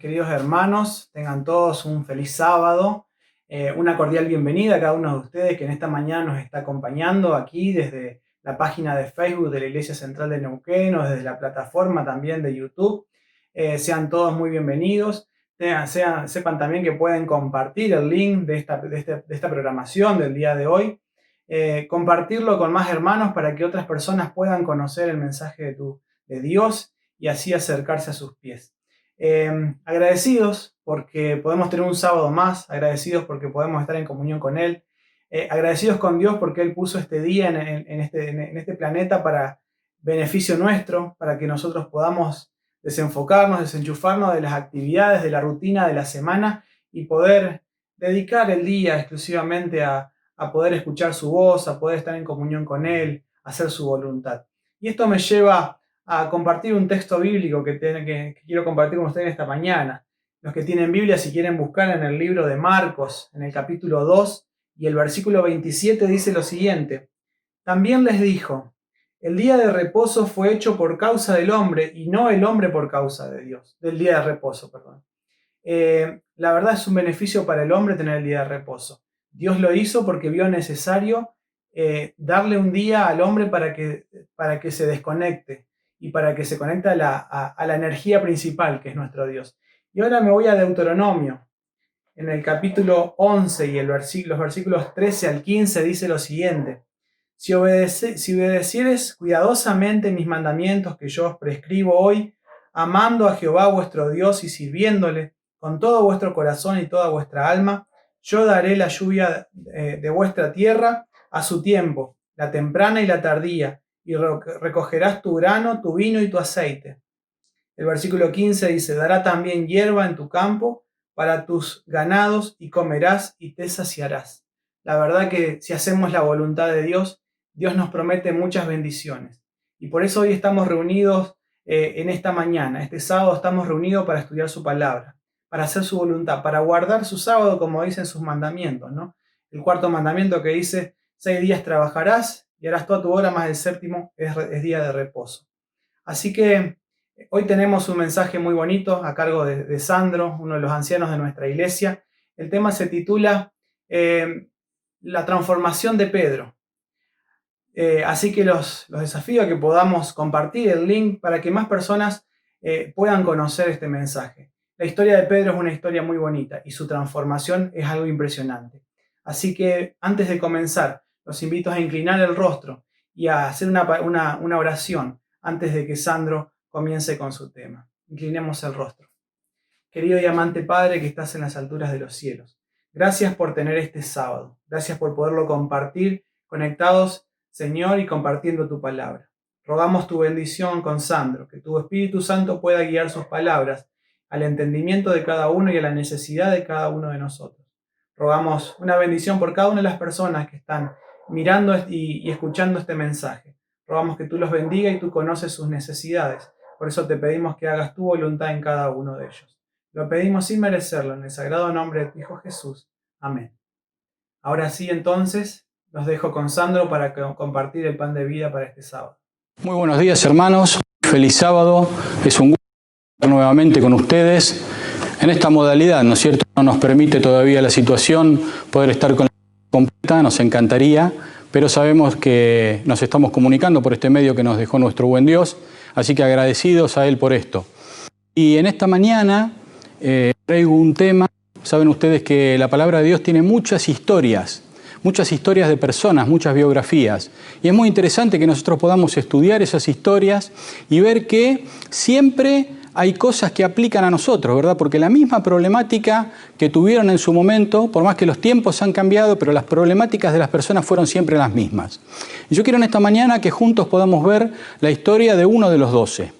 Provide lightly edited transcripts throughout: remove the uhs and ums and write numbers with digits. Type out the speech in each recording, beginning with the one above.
queridos hermanos, tengan todos un feliz sábado, una cordial bienvenida a cada uno de ustedes que en esta mañana nos está acompañando aquí desde la página de Facebook de la Iglesia Central de Neuquén o desde la plataforma también de YouTube. Sean todos muy bienvenidos. Sepan también que pueden compartir el link de esta programación del día de hoy, compartirlo con más hermanos para que otras personas puedan conocer el mensaje de Dios y así acercarse a sus pies. Agradecidos porque podemos tener un sábado más, agradecidos porque podemos estar en comunión con Él, agradecidos con Dios porque Él puso este día en este planeta para beneficio nuestro, para que nosotros podamos desenfocarnos, desenchufarnos de las actividades, de la rutina de la semana y poder dedicar el día exclusivamente a poder escuchar su voz, a poder estar en comunión con Él, a hacer su voluntad. Y esto me lleva a compartir un texto bíblico que quiero compartir con ustedes esta mañana. Los que tienen Biblia, si quieren buscar en el libro de Marcos, en el capítulo 2 y el versículo 27 dice lo siguiente: también les dijo, el día de reposo fue hecho por causa del hombre y no el hombre por causa de Dios, del día de reposo, perdón. La verdad es un beneficio para el hombre tener el día de reposo. Dios lo hizo porque vio necesario darle un día al hombre para que se desconecte y para que se conecte a la energía principal, que es nuestro Dios. Y ahora me voy a Deuteronomio. En el capítulo 11 y los versículos 13 al 15 dice lo siguiente: si obedecieres cuidadosamente mis mandamientos que yo os prescribo hoy, amando a Jehová vuestro Dios y sirviéndole con todo vuestro corazón y toda vuestra alma, yo daré la lluvia de vuestra tierra a su tiempo, la temprana y la tardía, y recogerás tu grano, tu vino y tu aceite. El versículo 15 dice: dará también hierba en tu campo para tus ganados y comerás y te saciarás. La verdad que si hacemos la voluntad de Dios, Dios nos promete muchas bendiciones. Y por eso hoy estamos reunidos en esta mañana, este sábado estamos reunidos para estudiar su palabra, para hacer su voluntad, para guardar su sábado como dicen sus mandamientos, ¿no? El cuarto mandamiento que dice: 6 días trabajarás y harás toda tu obra, más el séptimo es día de reposo. Así que hoy tenemos un mensaje muy bonito a cargo de Sandro, uno de los ancianos de nuestra iglesia. El tema se titula La transformación de Pedro. Así que los desafío a que podamos compartir el link para que más personas puedan conocer este mensaje. La historia de Pedro es una historia muy bonita y su transformación es algo impresionante. Así que antes de comenzar, los invito a inclinar el rostro y a hacer una oración antes de que Sandro comience con su tema. Inclinemos el rostro. Querido y amante Padre que estás en las alturas de los cielos, gracias por tener este sábado. Gracias por poderlo compartir conectados, Señor, y compartiendo tu palabra. Rogamos tu bendición con Sandro, que tu Espíritu Santo pueda guiar sus palabras al entendimiento de cada uno y a la necesidad de cada uno de nosotros. Rogamos una bendición por cada una de las personas que están mirando y escuchando este mensaje. Rogamos que tú los bendiga y tú conoces sus necesidades. Por eso te pedimos que hagas tu voluntad en cada uno de ellos. Lo pedimos sin merecerlo, en el sagrado nombre de tu Hijo Jesús. Amén. Ahora sí, entonces, los dejo con Sandro para compartir el pan de vida para este sábado. Muy buenos días, hermanos. Feliz sábado. Es un gusto estar nuevamente con ustedes en esta modalidad, ¿no es cierto? No nos permite todavía la situación poder estar con la completa, nos encantaría, pero sabemos que nos estamos comunicando por este medio que nos dejó nuestro buen Dios, así que agradecidos a Él por esto. Y en esta mañana traigo un tema. Saben ustedes que la palabra de Dios tiene muchas historias de personas, muchas biografías. Y es muy interesante que nosotros podamos estudiar esas historias y ver que siempre hay cosas que aplican a nosotros, ¿verdad? Porque la misma problemática que tuvieron en su momento, por más que los tiempos han cambiado, pero las problemáticas de las personas fueron siempre las mismas. Y yo quiero en esta mañana que juntos podamos ver la historia de uno de los 12.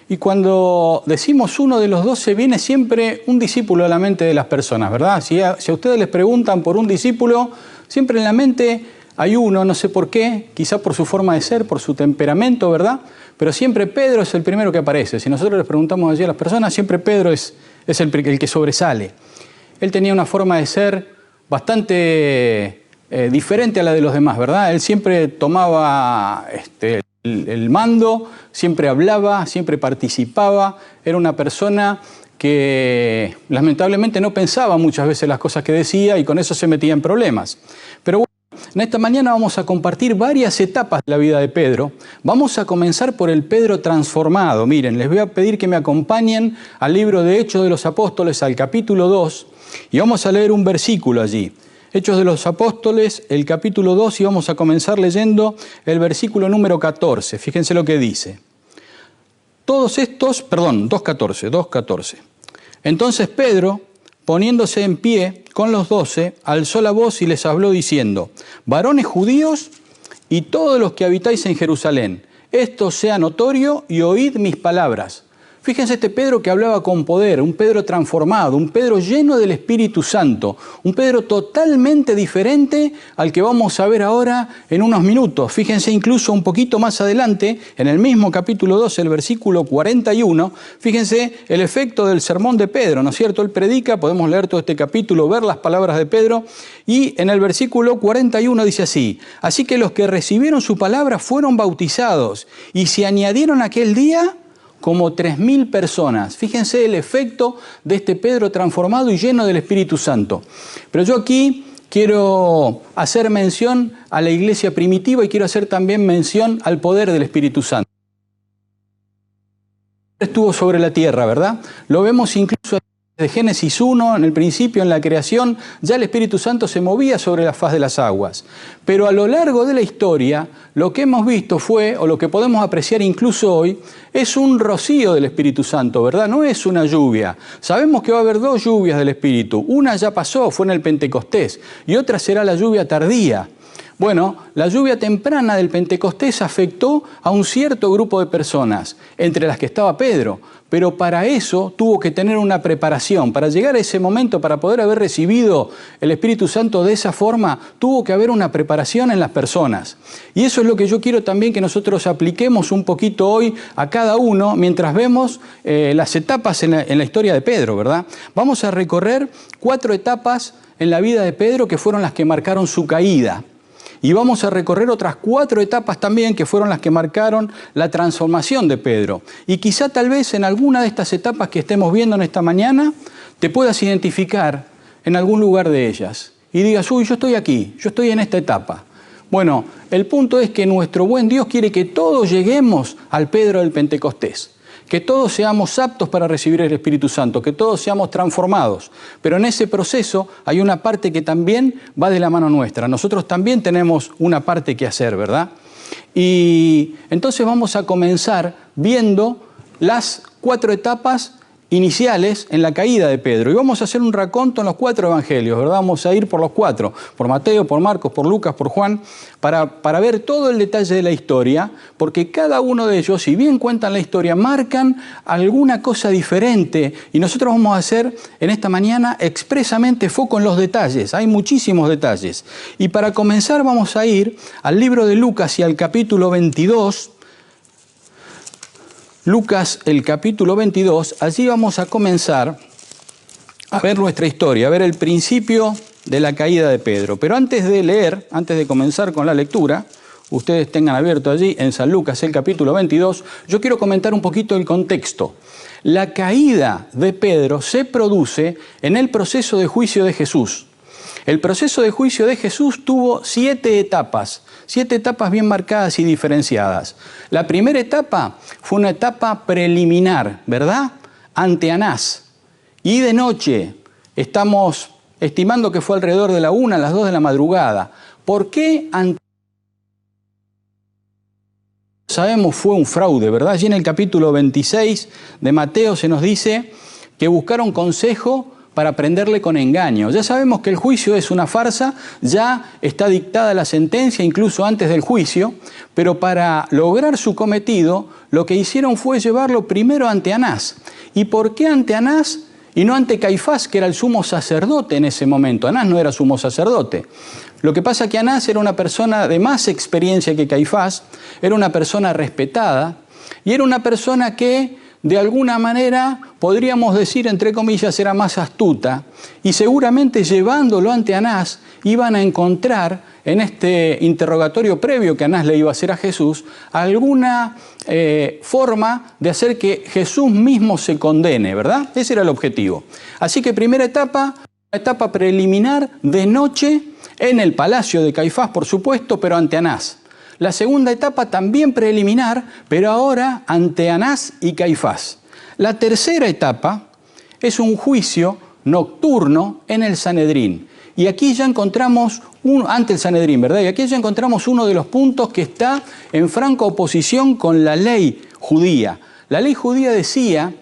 Y cuando decimos uno de los 12, viene siempre un discípulo a la mente de las personas, ¿verdad? Si a ustedes les preguntan por un discípulo, siempre en la mente hay uno, no sé por qué, quizá por su forma de ser, por su temperamento, ¿verdad? Pero siempre Pedro es el primero que aparece. Si nosotros les preguntamos allí a las personas, siempre Pedro es el que sobresale. Él tenía una forma de ser bastante diferente a la de los demás, ¿verdad? Él siempre tomaba el mando, siempre hablaba, siempre participaba. Era una persona que lamentablemente no pensaba muchas veces las cosas que decía y con eso se metía en problemas. Pero bueno, en esta mañana vamos a compartir varias etapas de la vida de Pedro. Vamos a comenzar por el Pedro transformado. Miren, les voy a pedir que me acompañen al libro de Hechos de los Apóstoles, al capítulo 2, y vamos a leer un versículo allí. Hechos de los Apóstoles, el capítulo 2, y vamos a comenzar leyendo el versículo número 14. Fíjense lo que dice. 2.14. Entonces Pedro, poniéndose en pie con los 12, alzó la voz y les habló diciendo: varones judíos y todos los que habitáis en Jerusalén, esto sea notorio y oíd mis palabras. Fíjense este Pedro que hablaba con poder, un Pedro transformado, un Pedro lleno del Espíritu Santo, un Pedro totalmente diferente al que vamos a ver ahora en unos minutos. Fíjense incluso un poquito más adelante, en el mismo capítulo 2, el versículo 41, fíjense el efecto del sermón de Pedro, ¿no es cierto? Él predica, podemos leer todo este capítulo, ver las palabras de Pedro, y en el versículo 41 dice así: así que los que recibieron su palabra fueron bautizados, y se añadieron aquel día como 3.000 personas. Fíjense el efecto de este Pedro transformado y lleno del Espíritu Santo. Pero yo aquí quiero hacer mención a la iglesia primitiva y quiero hacer también mención al poder del Espíritu Santo. Estuvo sobre la tierra, ¿verdad? Lo vemos incluso de Génesis 1, en el principio, en la creación, ya el Espíritu Santo se movía sobre la faz de las aguas. Pero a lo largo de la historia, lo que hemos visto fue, o lo que podemos apreciar incluso hoy, es un rocío del Espíritu Santo, ¿verdad? No es una lluvia. Sabemos que va a haber dos lluvias del Espíritu. Una ya pasó, fue en el Pentecostés, y otra será la lluvia tardía. Bueno, la lluvia temprana del Pentecostés afectó a un cierto grupo de personas, entre las que estaba Pedro, pero para eso tuvo que tener una preparación. Para llegar a ese momento, para poder haber recibido el Espíritu Santo de esa forma, tuvo que haber una preparación en las personas. Y eso es lo que yo quiero también que nosotros apliquemos un poquito hoy a cada uno, mientras vemos las etapas en la historia de Pedro, ¿verdad? Vamos a recorrer 4 etapas en la vida de Pedro que fueron las que marcaron su caída. Y vamos a recorrer otras 4 etapas también que fueron las que marcaron la transformación de Pedro. Y quizá tal vez en alguna de estas etapas que estemos viendo en esta mañana te puedas identificar en algún lugar de ellas. Y digas: uy, yo estoy aquí, yo estoy en esta etapa. Bueno, el punto es que nuestro buen Dios quiere que todos lleguemos al Pedro del Pentecostés. Que todos seamos aptos para recibir el Espíritu Santo, que todos seamos transformados. Pero en ese proceso hay una parte que también va de la mano nuestra. Nosotros también tenemos una parte que hacer, ¿verdad? Y entonces vamos a comenzar viendo las 4 etapas iniciales en la caída de Pedro. Y vamos a hacer un raconto en los 4 evangelios, ¿verdad? Vamos a ir por los 4, por Mateo, por Marcos, por Lucas, por Juan, para ver todo el detalle de la historia, porque cada uno de ellos, si bien cuentan la historia, marcan alguna cosa diferente. Y nosotros vamos a hacer en esta mañana expresamente foco en los detalles. Hay muchísimos detalles. Y para comenzar vamos a ir al libro de Lucas y al capítulo 22, Lucas, el capítulo 22, allí vamos a comenzar a ver nuestra historia, a ver el principio de la caída de Pedro. Pero antes de leer, antes de comenzar con la lectura, ustedes tengan abierto allí en San Lucas, el capítulo 22, yo quiero comentar un poquito el contexto. La caída de Pedro se produce en el proceso de juicio de Jesús. El proceso de juicio de Jesús tuvo 7 etapas. 7 etapas bien marcadas y diferenciadas. La primera etapa fue una etapa preliminar, ¿verdad? Ante Anás. Y de noche, estamos estimando que fue alrededor de la 1 a las 2 de la madrugada. ¿Por qué ante Anás? Sabemos fue un fraude, ¿verdad? Allí en el capítulo 26 de Mateo se nos dice que buscaron consejo para prenderle con engaño. Ya sabemos que el juicio es una farsa, ya está dictada la sentencia incluso antes del juicio, pero para lograr su cometido, lo que hicieron fue llevarlo primero ante Anás. ¿Y por qué ante Anás y no ante Caifás, que era el sumo sacerdote en ese momento? Anás no era sumo sacerdote. Lo que pasa es que Anás era una persona de más experiencia que Caifás, era una persona respetada y era una persona que de alguna manera, podríamos decir, entre comillas, era más astuta, y seguramente llevándolo ante Anás iban a encontrar en este interrogatorio previo que Anás le iba a hacer a Jesús, alguna forma de hacer que Jesús mismo se condene, ¿verdad? Ese era el objetivo. Así que primera etapa, una etapa preliminar de noche en el palacio de Caifás, por supuesto, pero ante Anás. La segunda etapa también preliminar, pero ahora ante Anás y Caifás. La tercera etapa es un juicio nocturno en el Sanedrín. Y aquí ya encontramos, ante el Sanedrín, ¿verdad? Y aquí ya encontramos uno de los puntos que está en franca oposición con la ley judía. La ley judía decía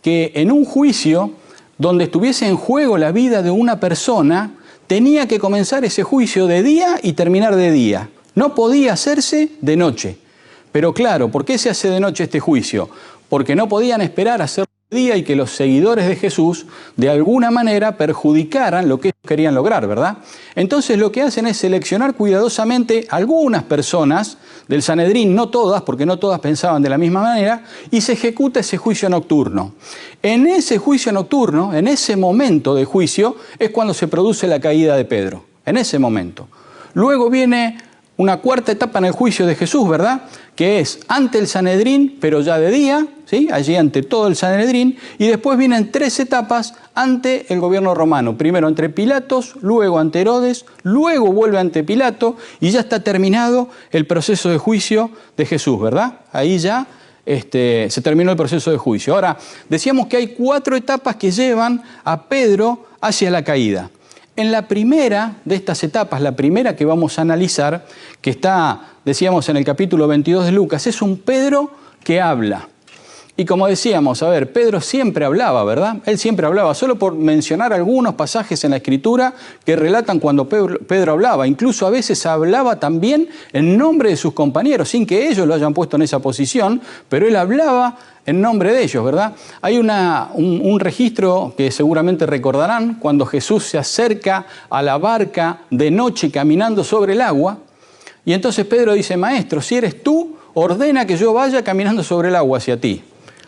que en un juicio donde estuviese en juego la vida de una persona, tenía que comenzar ese juicio de día y terminar de día. No podía hacerse de noche. Pero claro, ¿por qué se hace de noche este juicio? Porque no podían esperar a hacerlo de día y que los seguidores de Jesús de alguna manera perjudicaran lo que ellos querían lograr, ¿verdad? Entonces lo que hacen es seleccionar cuidadosamente algunas personas del Sanedrín, no todas, porque no todas pensaban de la misma manera, y se ejecuta ese juicio nocturno. En ese juicio nocturno, en ese momento de juicio, es cuando se produce la caída de Pedro, en ese momento. Luego viene una cuarta etapa en el juicio de Jesús, ¿verdad? Que es ante el Sanedrín, pero ya de día, ¿sí? Allí ante todo el Sanedrín, y después vienen 3 etapas ante el gobierno romano. Primero ante Pilatos, luego ante Herodes, luego vuelve ante Pilato, y ya está terminado el proceso de juicio de Jesús, ¿verdad? Ahí ya se terminó el proceso de juicio. Ahora, decíamos que hay 4 etapas que llevan a Pedro hacia la caída. En la primera de estas etapas, la primera que vamos a analizar, que está, decíamos, en el capítulo 22 de Lucas, es un Pedro que habla. Y como decíamos, a ver, Pedro siempre hablaba, ¿verdad? Él siempre hablaba, solo por mencionar algunos pasajes en la Escritura que relatan cuando Pedro hablaba. Incluso a veces hablaba también en nombre de sus compañeros, sin que ellos lo hayan puesto en esa posición, pero él hablaba en nombre de ellos, ¿verdad? Hay un registro que seguramente recordarán cuando Jesús se acerca a la barca de noche caminando sobre el agua, y entonces Pedro dice: Maestro, si eres tú, ordena que yo vaya caminando sobre el agua hacia ti.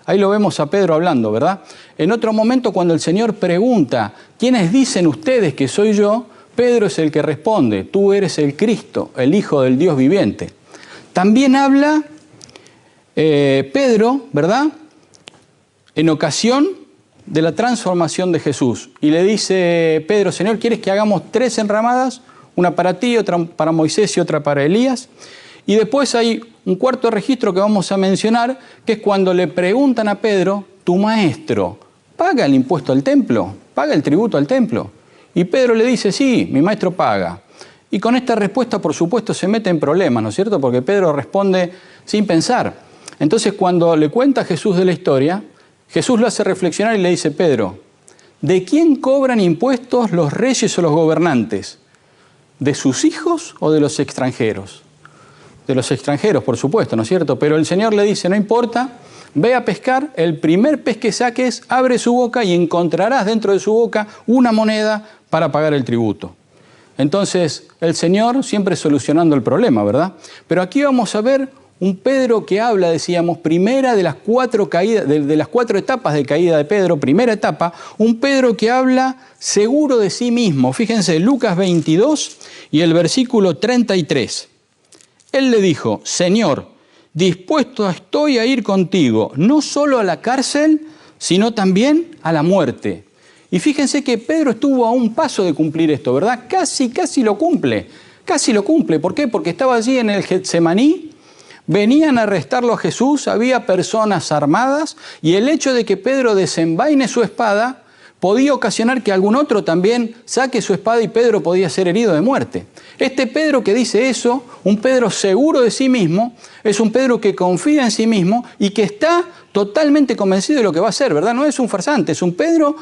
Ahí lo vemos a Pedro hablando, ¿verdad? En otro momento, cuando el Señor pregunta: ¿quiénes dicen ustedes que soy yo?, Pedro es el que responde: tú eres el Cristo, el Hijo del Dios viviente. También habla Pedro, ¿verdad?, en ocasión de la transformación de Jesús. Y le dice Pedro: Señor, ¿quieres que hagamos 3 enramadas? Una para ti, otra para Moisés y otra para Elías. Y después hay un cuarto registro que vamos a mencionar, que es cuando le preguntan a Pedro: tu maestro, ¿paga el impuesto al templo? ¿Paga el tributo al templo? Y Pedro le dice: sí, mi maestro paga. Y con esta respuesta, por supuesto, se mete en problemas, ¿no es cierto? Porque Pedro responde sin pensar. Entonces, cuando le cuenta a Jesús de la historia, Jesús lo hace reflexionar y le dice: Pedro, ¿de quién cobran impuestos los reyes o los gobernantes? ¿De sus hijos o de los extranjeros? De los extranjeros, por supuesto, ¿no es cierto? Pero el Señor le dice: no importa, ve a pescar, el primer pez que saques, abre su boca y encontrarás dentro de su boca una moneda para pagar el tributo. Entonces, el Señor siempre solucionando el problema, ¿verdad? Pero aquí vamos a ver un Pedro que habla, decíamos, primera de las 4 caídas, de las 4 etapas de caída de Pedro, primera etapa, un Pedro que habla seguro de sí mismo. Fíjense, Lucas 22 y el versículo 33. Él le dijo: Señor, dispuesto estoy a ir contigo, no solo a la cárcel, sino también a la muerte. Y fíjense que Pedro estuvo a un paso de cumplir esto, ¿verdad? Casi lo cumple. Casi lo cumple. ¿Por qué? Porque estaba allí en el Getsemaní, venían a arrestarlo a Jesús, había personas armadas, y el hecho de que Pedro desenvaine su espada podía ocasionar que algún otro también saque su espada y Pedro podía ser herido de muerte. Este Pedro que dice eso, un Pedro seguro de sí mismo, es un Pedro que confía en sí mismo y que está totalmente convencido de lo que va a hacer, ¿verdad? No es un farsante, es un Pedro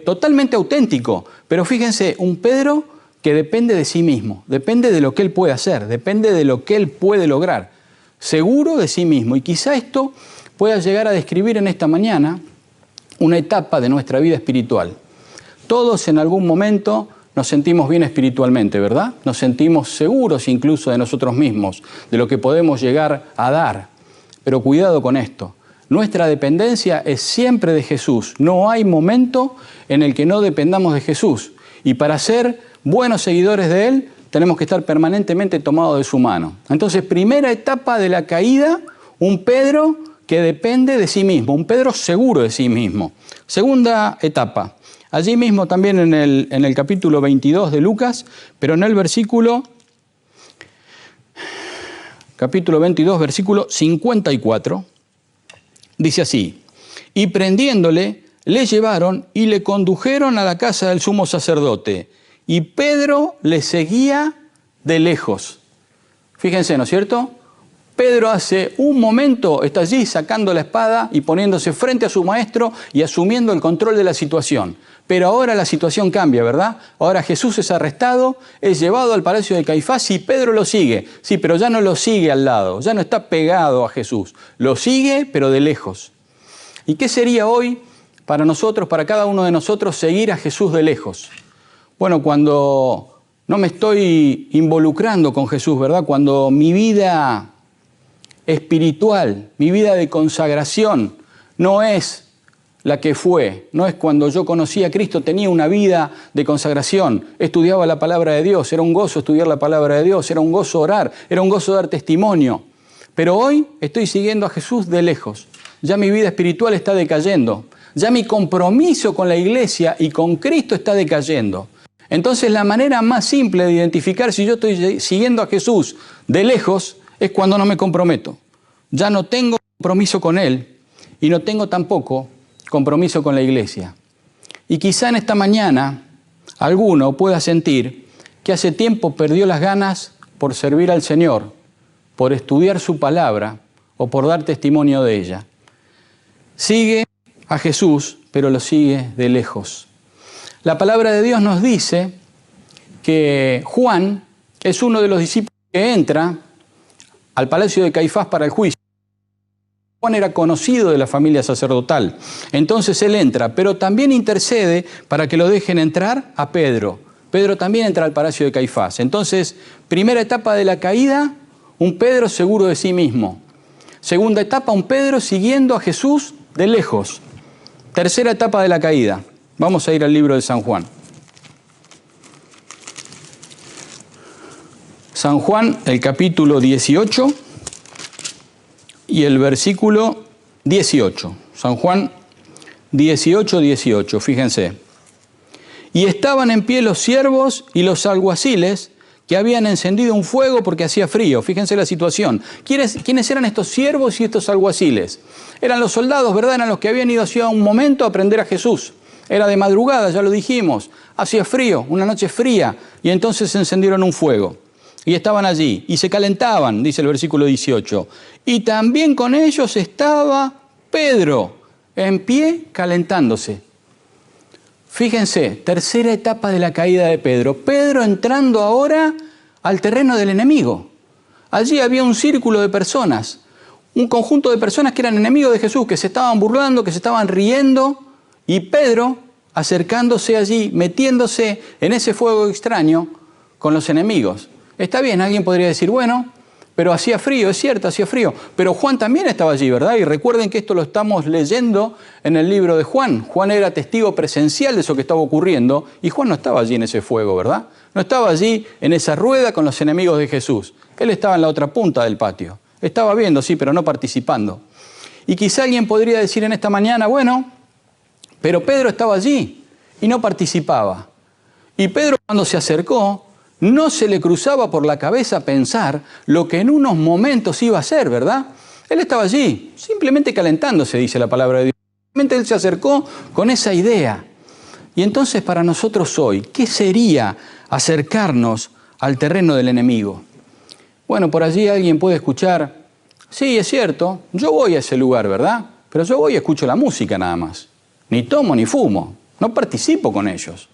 totalmente auténtico. Pero fíjense, un Pedro que depende de sí mismo, depende de lo que él puede hacer, depende de lo que él puede lograr. Seguro de sí mismo. Y quizá esto pueda llegar a describir en esta mañana una etapa de nuestra vida espiritual. Todos en algún momento nos sentimos bien espiritualmente, ¿verdad? Nos sentimos seguros incluso de nosotros mismos, de lo que podemos llegar a dar. Pero cuidado con esto. Nuestra dependencia es siempre de Jesús. No hay momento en el que no dependamos de Jesús. Y para ser buenos seguidores de Él, tenemos que estar permanentemente tomados de su mano. Entonces, primera etapa de la caída, un Pedro que depende de sí mismo, un Pedro seguro de sí mismo. Segunda etapa, allí mismo también en el capítulo 22 de Lucas, pero en el capítulo 22, versículo 54, dice así: y prendiéndole, le llevaron y le condujeron a la casa del sumo sacerdote, y Pedro le seguía de lejos. Fíjense, ¿no es cierto? Pedro hace un momento está allí sacando la espada y poniéndose frente a su maestro y asumiendo el control de la situación. Pero ahora la situación cambia, ¿verdad? Ahora Jesús es arrestado, es llevado al palacio de Caifás y Pedro lo sigue. Sí, pero ya no lo sigue al lado, ya no está pegado a Jesús. Lo sigue, pero de lejos. ¿Y qué sería hoy para nosotros, para cada uno de nosotros, seguir a Jesús de lejos? Bueno, cuando no me estoy involucrando con Jesús, ¿verdad? Cuando mi vida espiritual, mi vida de consagración no es la que fue, no es cuando yo conocí a Cristo, tenía una vida de consagración, estudiaba la palabra de Dios, era un gozo estudiar la palabra de Dios, era un gozo orar, era un gozo dar testimonio. Pero hoy estoy siguiendo a Jesús de lejos, ya mi vida espiritual está decayendo, ya mi compromiso con la iglesia y con Cristo está decayendo. Entonces la manera más simple de identificar si yo estoy siguiendo a Jesús de lejos es cuando no me comprometo. Ya no tengo compromiso con Él y no tengo tampoco compromiso con la iglesia. Y quizá en esta mañana alguno pueda sentir que hace tiempo perdió las ganas por servir al Señor, por estudiar su palabra o por dar testimonio de ella. Sigue a Jesús, pero lo sigue de lejos. La palabra de Dios nos dice que Juan es uno de los discípulos que entra al palacio de Caifás para el juicio. Juan era conocido de la familia sacerdotal, entonces él entra, pero también intercede para que lo dejen entrar a Pedro. Pedro también entra al palacio de Caifás. Entonces, primera etapa de la caída, un Pedro seguro de sí mismo. Segunda etapa, un Pedro siguiendo a Jesús de lejos. Tercera etapa de la caída. Vamos a ir al libro de San Juan. San Juan, el capítulo 18 y el versículo 18. San Juan 18, 18, fíjense. Y estaban en pie los siervos y los alguaciles que habían encendido un fuego porque hacía frío. Fíjense la situación. ¿Quiénes eran estos siervos y estos alguaciles? Eran los soldados, ¿verdad? Eran los que habían ido hacía un momento a prender a Jesús. Era de madrugada, ya lo dijimos. Hacía frío, una noche fría, y entonces encendieron un fuego. Y estaban allí, y se calentaban, dice el versículo 18. Y también con ellos estaba Pedro, en pie, calentándose. Fíjense, tercera etapa de la caída de Pedro. Pedro entrando ahora al terreno del enemigo. Allí había un círculo de personas, un conjunto de personas que eran enemigos de Jesús, que se estaban burlando, que se estaban riendo, y Pedro acercándose allí, metiéndose en ese fuego extraño con los enemigos. Está bien, alguien podría decir, bueno, pero hacía frío, es cierto, hacía frío. Pero Juan también estaba allí, ¿verdad? Y recuerden que esto lo estamos leyendo en el libro de Juan. Juan era testigo presencial de eso que estaba ocurriendo y Juan no estaba allí en ese fuego, ¿verdad? No estaba allí en esa rueda con los enemigos de Jesús. Él estaba en la otra punta del patio. Estaba viendo, sí, pero no participando. Y quizá alguien podría decir en esta mañana, bueno, pero Pedro estaba allí y no participaba. Y Pedro cuando se acercó, no se le cruzaba por la cabeza pensar lo que en unos momentos iba a ser, ¿verdad? Él estaba allí, simplemente calentándose, dice la palabra de Dios. Simplemente él se acercó con esa idea. Y entonces para nosotros hoy, ¿qué sería acercarnos al terreno del enemigo? Bueno, por allí alguien puede escuchar, sí, es cierto, yo voy a ese lugar, ¿verdad? Pero yo voy y escucho la música nada más. Ni tomo ni fumo, no participo con ellos.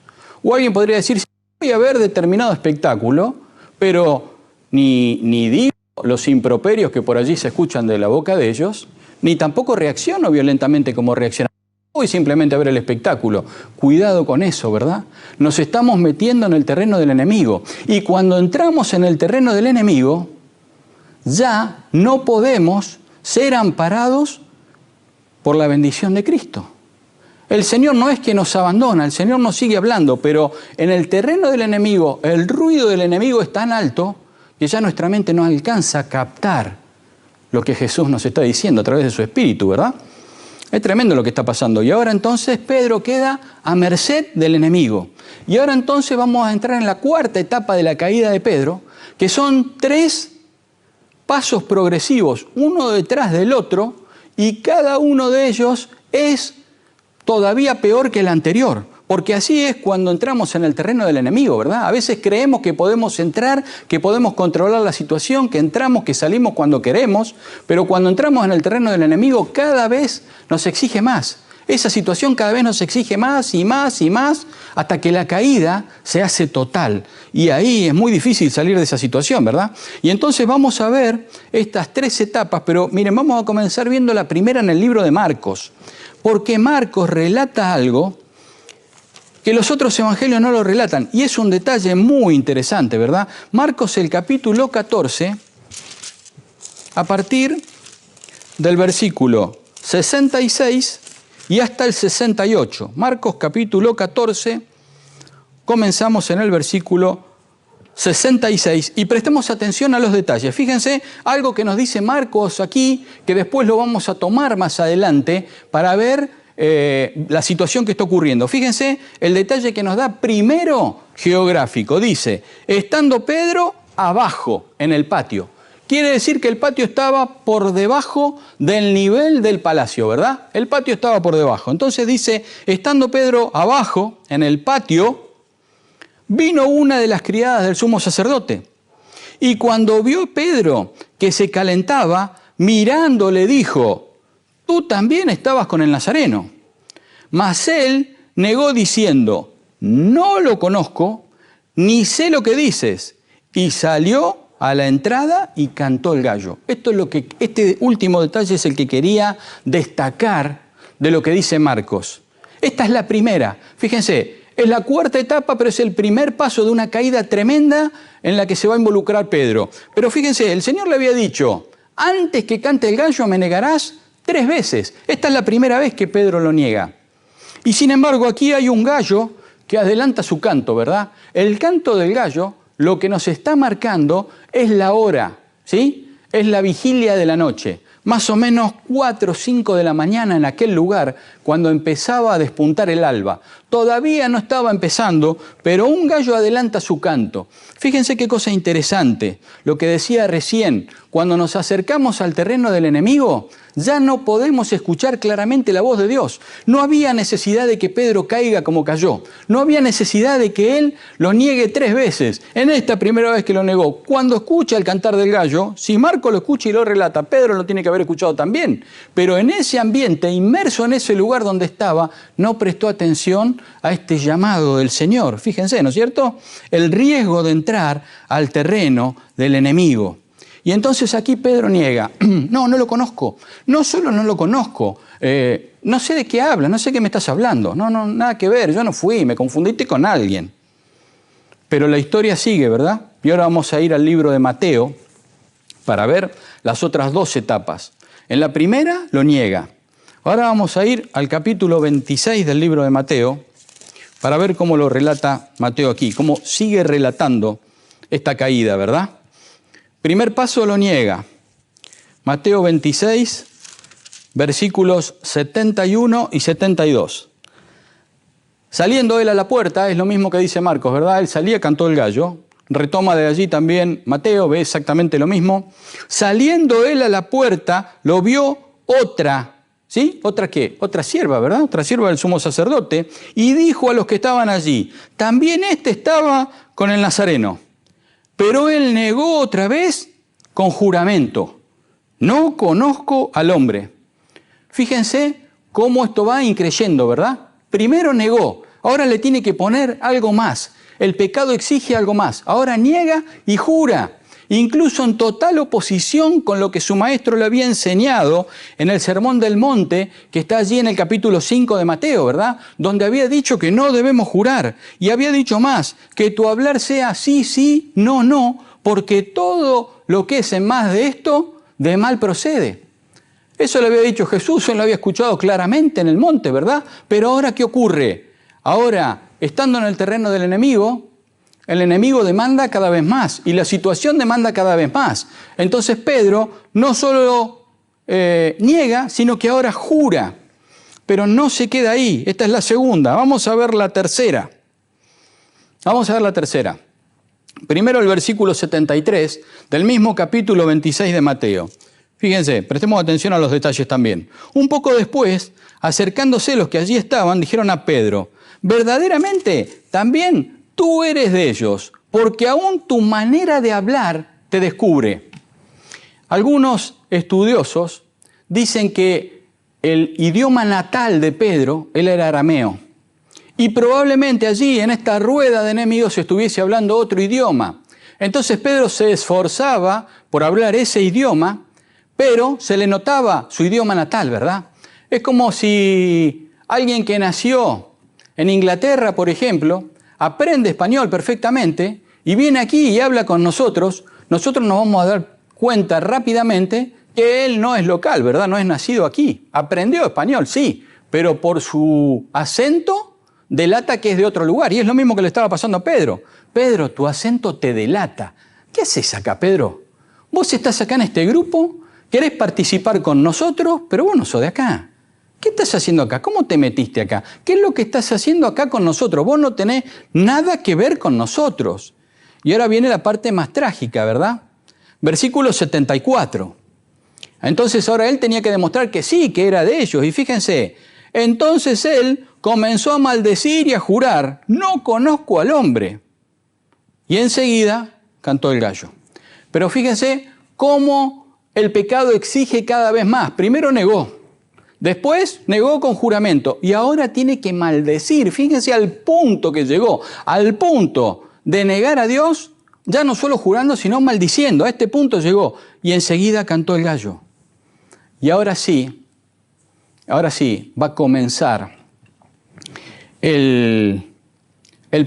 O alguien podría decir, voy a ver determinado espectáculo, pero ni digo los improperios que por allí se escuchan de la boca de ellos, ni tampoco reacciono violentamente como reaccionan. Voy simplemente a ver el espectáculo. Cuidado con eso, ¿verdad? Nos estamos metiendo en el terreno del enemigo. Y cuando entramos en el terreno del enemigo, ya no podemos ser amparados por la bendición de Cristo. El Señor no es que nos abandona, el Señor nos sigue hablando, pero en el terreno del enemigo, el ruido del enemigo es tan alto que ya nuestra mente no alcanza a captar lo que Jesús nos está diciendo a través de su Espíritu, ¿verdad? Es tremendo lo que está pasando. Y ahora entonces Pedro queda a merced del enemigo. Y ahora entonces vamos a entrar en la cuarta etapa de la caída de Pedro, que son 3 pasos progresivos, uno detrás del otro, y cada uno de ellos es todavía peor que el anterior, porque así es cuando entramos en el terreno del enemigo, ¿verdad? A veces creemos que podemos entrar, que podemos controlar la situación, que entramos, que salimos cuando queremos, pero cuando entramos en el terreno del enemigo cada vez nos exige más. Esa situación cada vez nos exige más y más y más, hasta que la caída se hace total. Y ahí es muy difícil salir de esa situación, ¿verdad? Y entonces vamos a ver estas 3 etapas, pero miren, vamos a comenzar viendo la primera en el libro de Marcos. Porque Marcos relata algo que los otros evangelios no lo relatan. Y es un detalle muy interesante, ¿verdad? Marcos, el capítulo 14, a partir del versículo 66 y hasta el 68. Marcos, capítulo 14, comenzamos en el versículo 66. Y prestemos atención a los detalles. Fíjense, algo que nos dice Marcos aquí, que después lo vamos a tomar más adelante para ver la situación que está ocurriendo. Fíjense el detalle que nos da primero geográfico. Dice, estando Pedro abajo en el patio. Quiere decir que el patio estaba por debajo del nivel del palacio, ¿verdad? El patio estaba por debajo. Entonces dice, estando Pedro abajo en el patio, vino una de las criadas del sumo sacerdote. Y cuando vio Pedro que se calentaba, mirando le dijo, tú también estabas con el Nazareno. Mas él negó diciendo, no lo conozco, ni sé lo que dices. Y salió a la entrada y cantó el gallo. Este último detalle es el que quería destacar de lo que dice Marcos. Esta es la primera. Fíjense, es la cuarta etapa, pero es el primer paso de una caída tremenda en la que se va a involucrar Pedro. Pero fíjense, el Señor le había dicho, antes que cante el gallo me negarás 3 veces. Esta es la primera vez que Pedro lo niega. Y sin embargo, aquí hay un gallo que adelanta su canto, ¿verdad? El canto del gallo lo que nos está marcando es la hora, ¿sí? Es la vigilia de la noche. Más o menos 4 o 5 de la mañana en aquel lugar, cuando empezaba a despuntar el alba. Todavía no estaba empezando, pero un gallo adelanta su canto. Fíjense qué cosa interesante, lo que decía recién, cuando nos acercamos al terreno del enemigo, ya no podemos escuchar claramente la voz de Dios. No había necesidad de que Pedro caiga como cayó. No había necesidad de que él lo niegue 3 veces. En esta primera vez que lo negó, cuando escucha el cantar del gallo, si Marco lo escucha y lo relata, Pedro lo tiene que haber escuchado también. Pero en ese ambiente, inmerso en ese lugar donde estaba, no prestó atención a este llamado del Señor. Fíjense, ¿no es cierto? El riesgo de entrar al terreno del enemigo. Y entonces aquí Pedro niega, no lo conozco, no solo no lo conozco, no sé de qué hablas, no sé qué me estás hablando, no, nada que ver, yo no fui, me confundiste con alguien. Pero la historia sigue, ¿verdad? Y ahora vamos a ir al libro de Mateo para ver las otras 2 etapas. En la primera lo niega. Ahora vamos a ir al capítulo 26 del libro de Mateo para ver cómo lo relata Mateo aquí, cómo sigue relatando esta caída, ¿verdad? Primer paso lo niega. Mateo 26, versículos 71 y 72. Saliendo él a la puerta, es lo mismo que dice Marcos, ¿verdad? Él salía, cantó el gallo. Retoma de allí también Mateo, ve exactamente lo mismo. Saliendo él a la puerta, lo vio otra, ¿sí? ¿Otra qué? Otra sierva, ¿verdad? Otra sierva del sumo sacerdote. Y dijo a los que estaban allí, también este estaba con el Nazareno. Pero él negó otra vez con juramento. No conozco al hombre. Fíjense cómo esto va increyendo, ¿verdad? Primero negó, ahora le tiene que poner algo más. El pecado exige algo más. Ahora niega y jura, incluso en total oposición con lo que su maestro le había enseñado en el Sermón del Monte, que está allí en el capítulo 5 de Mateo, ¿verdad? Donde había dicho que no debemos jurar. Y había dicho más, que tu hablar sea sí, sí, no, no, porque todo lo que es en más de esto, de mal procede. Eso le había dicho Jesús, él lo había escuchado claramente en el monte, ¿verdad? Pero ahora, ¿qué ocurre? Ahora, estando en el terreno del enemigo, el enemigo demanda cada vez más y la situación demanda cada vez más. Entonces Pedro no solo niega, sino que ahora jura. Pero no se queda ahí. Esta es la segunda. Vamos a ver la tercera. Vamos a ver la tercera. Primero el versículo 73 del mismo capítulo 26 de Mateo. Fíjense, prestemos atención a los detalles también. Un poco después, acercándose los que allí estaban, dijeron a Pedro: verdaderamente, también tú eres de ellos, porque aún tu manera de hablar te descubre. Algunos estudiosos dicen que el idioma natal de Pedro, él era arameo. Y probablemente allí, en esta rueda de enemigos, estuviese hablando otro idioma. Entonces Pedro se esforzaba por hablar ese idioma, pero se le notaba su idioma natal, ¿verdad? Es como si alguien que nació en Inglaterra, por ejemplo, aprende español perfectamente y viene aquí y habla con nosotros nos vamos a dar cuenta rápidamente que él no es local, ¿verdad? No es nacido aquí. Aprendió español, sí, pero por su acento delata que es de otro lugar. Y es lo mismo que le estaba pasando a Pedro. Pedro, tu acento te delata. ¿Qué haces acá, Pedro? Vos estás acá en este grupo, querés participar con nosotros, pero vos no sos de acá. ¿Qué estás haciendo acá? ¿Cómo te metiste acá? ¿Qué es lo que estás haciendo acá con nosotros? Vos no tenés nada que ver con nosotros. Y ahora viene la parte más trágica, ¿verdad? Versículo 74. Entonces ahora él tenía que demostrar que sí, que era de ellos. Y fíjense, entonces él comenzó a maldecir y a jurar: no conozco al hombre. Y enseguida cantó el gallo. Pero fíjense cómo el pecado exige cada vez más. Primero negó, después negó con juramento y ahora tiene que maldecir. Fíjense al punto que llegó, al punto de negar a Dios, ya no solo jurando, sino maldiciendo. A este punto llegó y enseguida cantó el gallo. Y ahora sí, va a comenzar el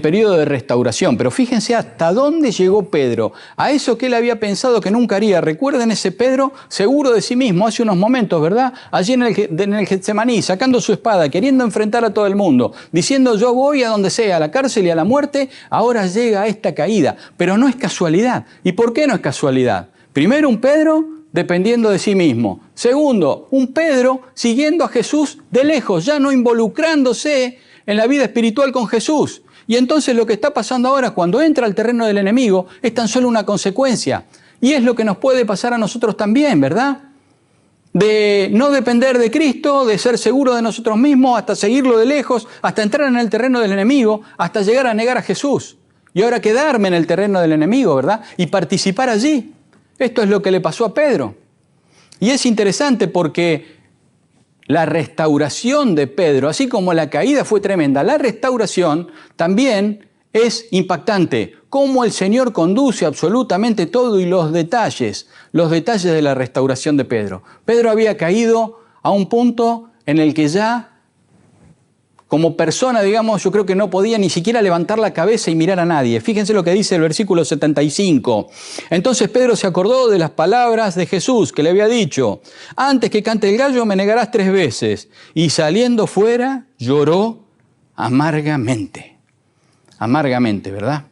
periodo de restauración. Pero fíjense hasta dónde llegó Pedro, a eso que él había pensado que nunca haría. Recuerden ese Pedro seguro de sí mismo hace unos momentos, ¿verdad? Allí en el Getsemaní, sacando su espada, queriendo enfrentar a todo el mundo, diciendo: yo voy a donde sea, a la cárcel y a la muerte. Ahora llega a esta caída, pero no es casualidad. ¿Y por qué no es casualidad? Primero, un Pedro dependiendo de sí mismo. Segundo, un Pedro siguiendo a Jesús de lejos, ya no involucrándose en la vida espiritual con Jesús. Y entonces lo que está pasando ahora cuando entra al terreno del enemigo es tan solo una consecuencia. Y es lo que nos puede pasar a nosotros también, ¿verdad? De no depender de Cristo, de ser seguro de nosotros mismos, hasta seguirlo de lejos, hasta entrar en el terreno del enemigo, hasta llegar a negar a Jesús. Y ahora quedarme en el terreno del enemigo, ¿verdad? Y participar allí. Esto es lo que le pasó a Pedro. Y es interesante porque la restauración de Pedro, así como la caída fue tremenda, la restauración también es impactante. Cómo el Señor conduce absolutamente todo y los detalles de la restauración de Pedro. Pedro había caído a un punto en el que ya, como persona, digamos, yo creo que no podía ni siquiera levantar la cabeza y mirar a nadie. Fíjense lo que dice el versículo 75. Entonces Pedro se acordó de las palabras de Jesús que le había dicho: antes que cante el gallo me negarás 3 veces. Y saliendo fuera lloró amargamente. Amargamente, ¿verdad?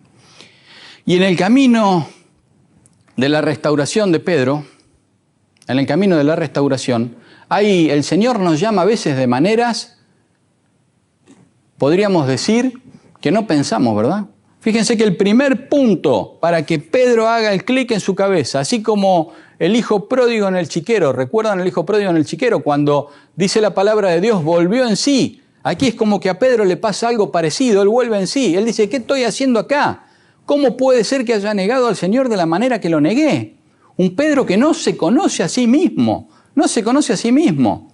Y en el camino de la restauración de Pedro, en el camino de la restauración, ahí el Señor nos llama a veces de maneras, podríamos decir, que no pensamos, ¿verdad? Fíjense que el primer punto para que Pedro haga el clic en su cabeza, así como el hijo pródigo en el chiquero, ¿recuerdan el hijo pródigo en el chiquero? Cuando dice la palabra de Dios, volvió en sí. Aquí es como que a Pedro le pasa algo parecido, él vuelve en sí. Él dice: ¿qué estoy haciendo acá? ¿Cómo puede ser que haya negado al Señor de la manera que lo negué? Un Pedro que no se conoce a sí mismo, no se conoce a sí mismo.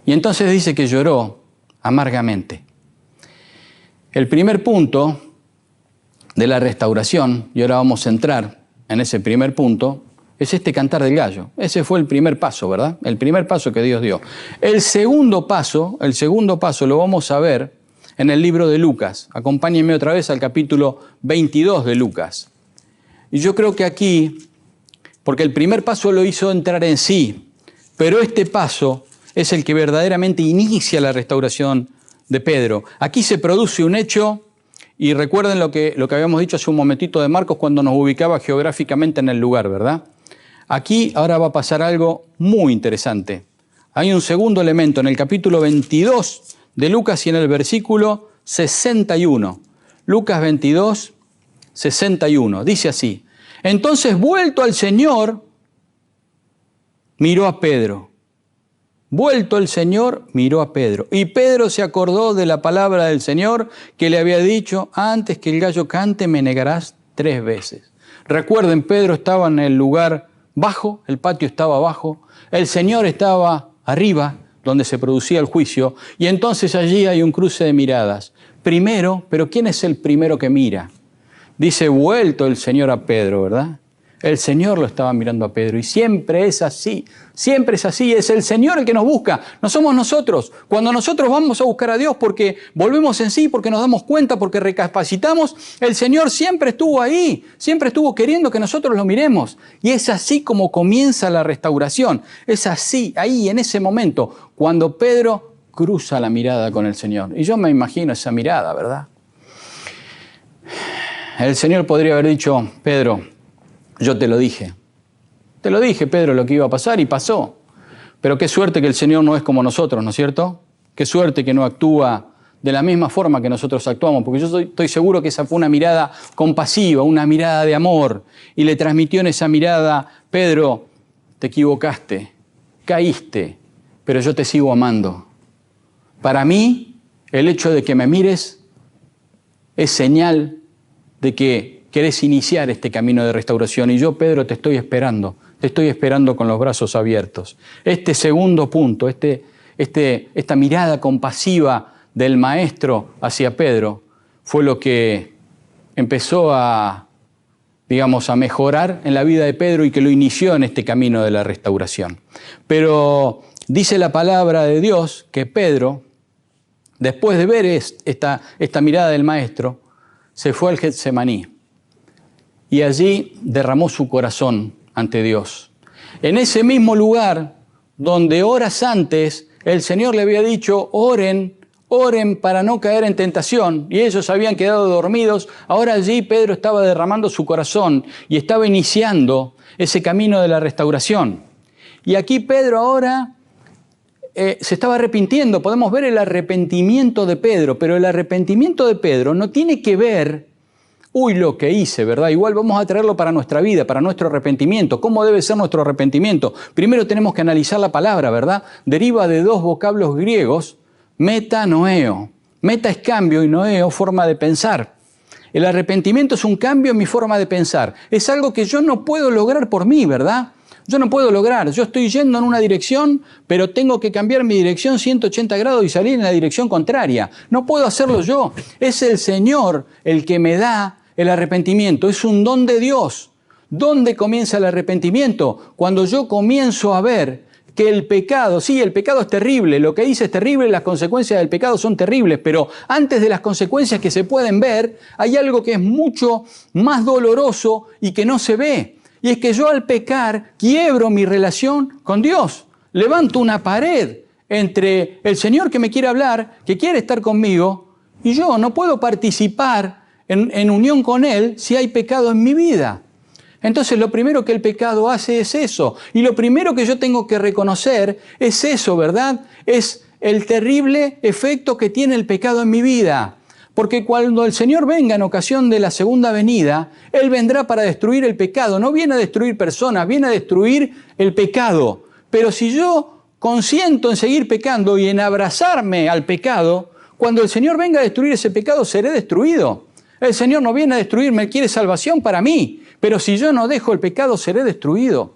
Y entonces dice que lloró amargamente. El primer punto de la restauración, y ahora vamos a entrar en ese primer punto, es este cantar del gallo. Ese fue el primer paso, ¿verdad? El primer paso que Dios dio. El segundo paso lo vamos a ver en el libro de Lucas. Acompáñenme otra vez al capítulo 22 de Lucas. Y yo creo que aquí, porque el primer paso lo hizo entrar en sí, pero este paso es el que verdaderamente inicia la restauración de Pedro. Aquí se produce un hecho, y recuerden lo que habíamos dicho hace un momentito de Marcos cuando nos ubicaba geográficamente en el lugar, ¿verdad? Aquí ahora va a pasar algo muy interesante. Hay un segundo elemento en el capítulo 22 de Lucas y en el versículo 61. Lucas 22, 61. Dice así: entonces, vuelto al Señor, miró a Pedro. Vuelto el Señor, miró a Pedro. Y Pedro se acordó de la palabra del Señor que le había dicho: antes que el gallo cante, me negarás 3 veces. Recuerden, Pedro estaba en el lugar bajo, el patio estaba abajo, el Señor estaba arriba, donde se producía el juicio, y entonces allí hay un cruce de miradas. Primero, pero ¿quién es el primero que mira? Dice: vuelto el Señor a Pedro, ¿verdad? El Señor lo estaba mirando a Pedro, y siempre es así, es el Señor el que nos busca, no somos nosotros. Cuando nosotros vamos a buscar a Dios porque volvemos en sí, porque nos damos cuenta, porque recapacitamos, el Señor siempre estuvo ahí, siempre estuvo queriendo que nosotros lo miremos. Y es así como comienza la restauración, es así, ahí, en ese momento, cuando Pedro cruza la mirada con el Señor. Y yo me imagino esa mirada, ¿verdad? El Señor podría haber dicho: Pedro, yo te lo dije, Pedro, lo que iba a pasar, y pasó. Pero qué suerte que el Señor no es como nosotros, ¿no es cierto? Qué suerte que no actúa de la misma forma que nosotros actuamos, porque yo estoy seguro que esa fue una mirada compasiva, una mirada de amor, y le transmitió en esa mirada: Pedro, te equivocaste, caíste, pero yo te sigo amando. Para mí, el hecho de que me mires es señal de que querés iniciar este camino de restauración, y yo, Pedro, te estoy esperando con los brazos abiertos. Este segundo punto, esta mirada compasiva del Maestro hacia Pedro, fue lo que empezó a mejorar en la vida de Pedro y que lo inició en este camino de la restauración. Pero dice la palabra de Dios que Pedro, después de ver esta mirada del Maestro, se fue al Getsemaní. Y allí derramó su corazón ante Dios. En ese mismo lugar donde horas antes el Señor le había dicho: oren para no caer en tentación, y ellos habían quedado dormidos, ahora allí Pedro estaba derramando su corazón y estaba iniciando ese camino de la restauración. Y aquí Pedro ahora se estaba arrepintiendo. Podemos ver el arrepentimiento de Pedro, pero el arrepentimiento de Pedro no tiene que ver: uy, lo que hice, ¿verdad? Igual vamos a traerlo para nuestra vida, para nuestro arrepentimiento. ¿Cómo debe ser nuestro arrepentimiento? Primero tenemos que analizar la palabra, ¿verdad? Deriva de 2 vocablos griegos: metanoeo. Meta es cambio y noeo, forma de pensar. El arrepentimiento es un cambio en mi forma de pensar. Es algo que yo no puedo lograr por mí, ¿verdad? Yo no puedo lograr. Yo estoy yendo en una dirección, pero tengo que cambiar mi dirección 180 grados y salir en la dirección contraria. No puedo hacerlo yo. Es el Señor el que me da el arrepentimiento. Es un don de Dios. ¿Dónde comienza el arrepentimiento? Cuando yo comienzo a ver que el pecado, sí, el pecado es terrible, lo que hice es terrible, las consecuencias del pecado son terribles, pero antes de las consecuencias que se pueden ver, hay algo que es mucho más doloroso y que no se ve. Y es que yo, al pecar, quiebro mi relación con Dios. Levanto una pared entre el Señor que me quiere hablar, que quiere estar conmigo, y yo no puedo participar en unión con Él si hay pecado en mi vida. Entonces lo primero que el pecado hace es eso. Y lo primero que yo tengo que reconocer es eso, ¿verdad? Es el terrible efecto que tiene el pecado en mi vida. Porque cuando el Señor venga en ocasión de la segunda venida, Él vendrá para destruir el pecado. No viene a destruir personas, viene a destruir el pecado. Pero si yo consiento en seguir pecando y en abrazarme al pecado, cuando el Señor venga a destruir ese pecado, seré destruido. El Señor no viene a destruirme, quiere salvación para mí. Pero si yo no dejo el pecado, seré destruido.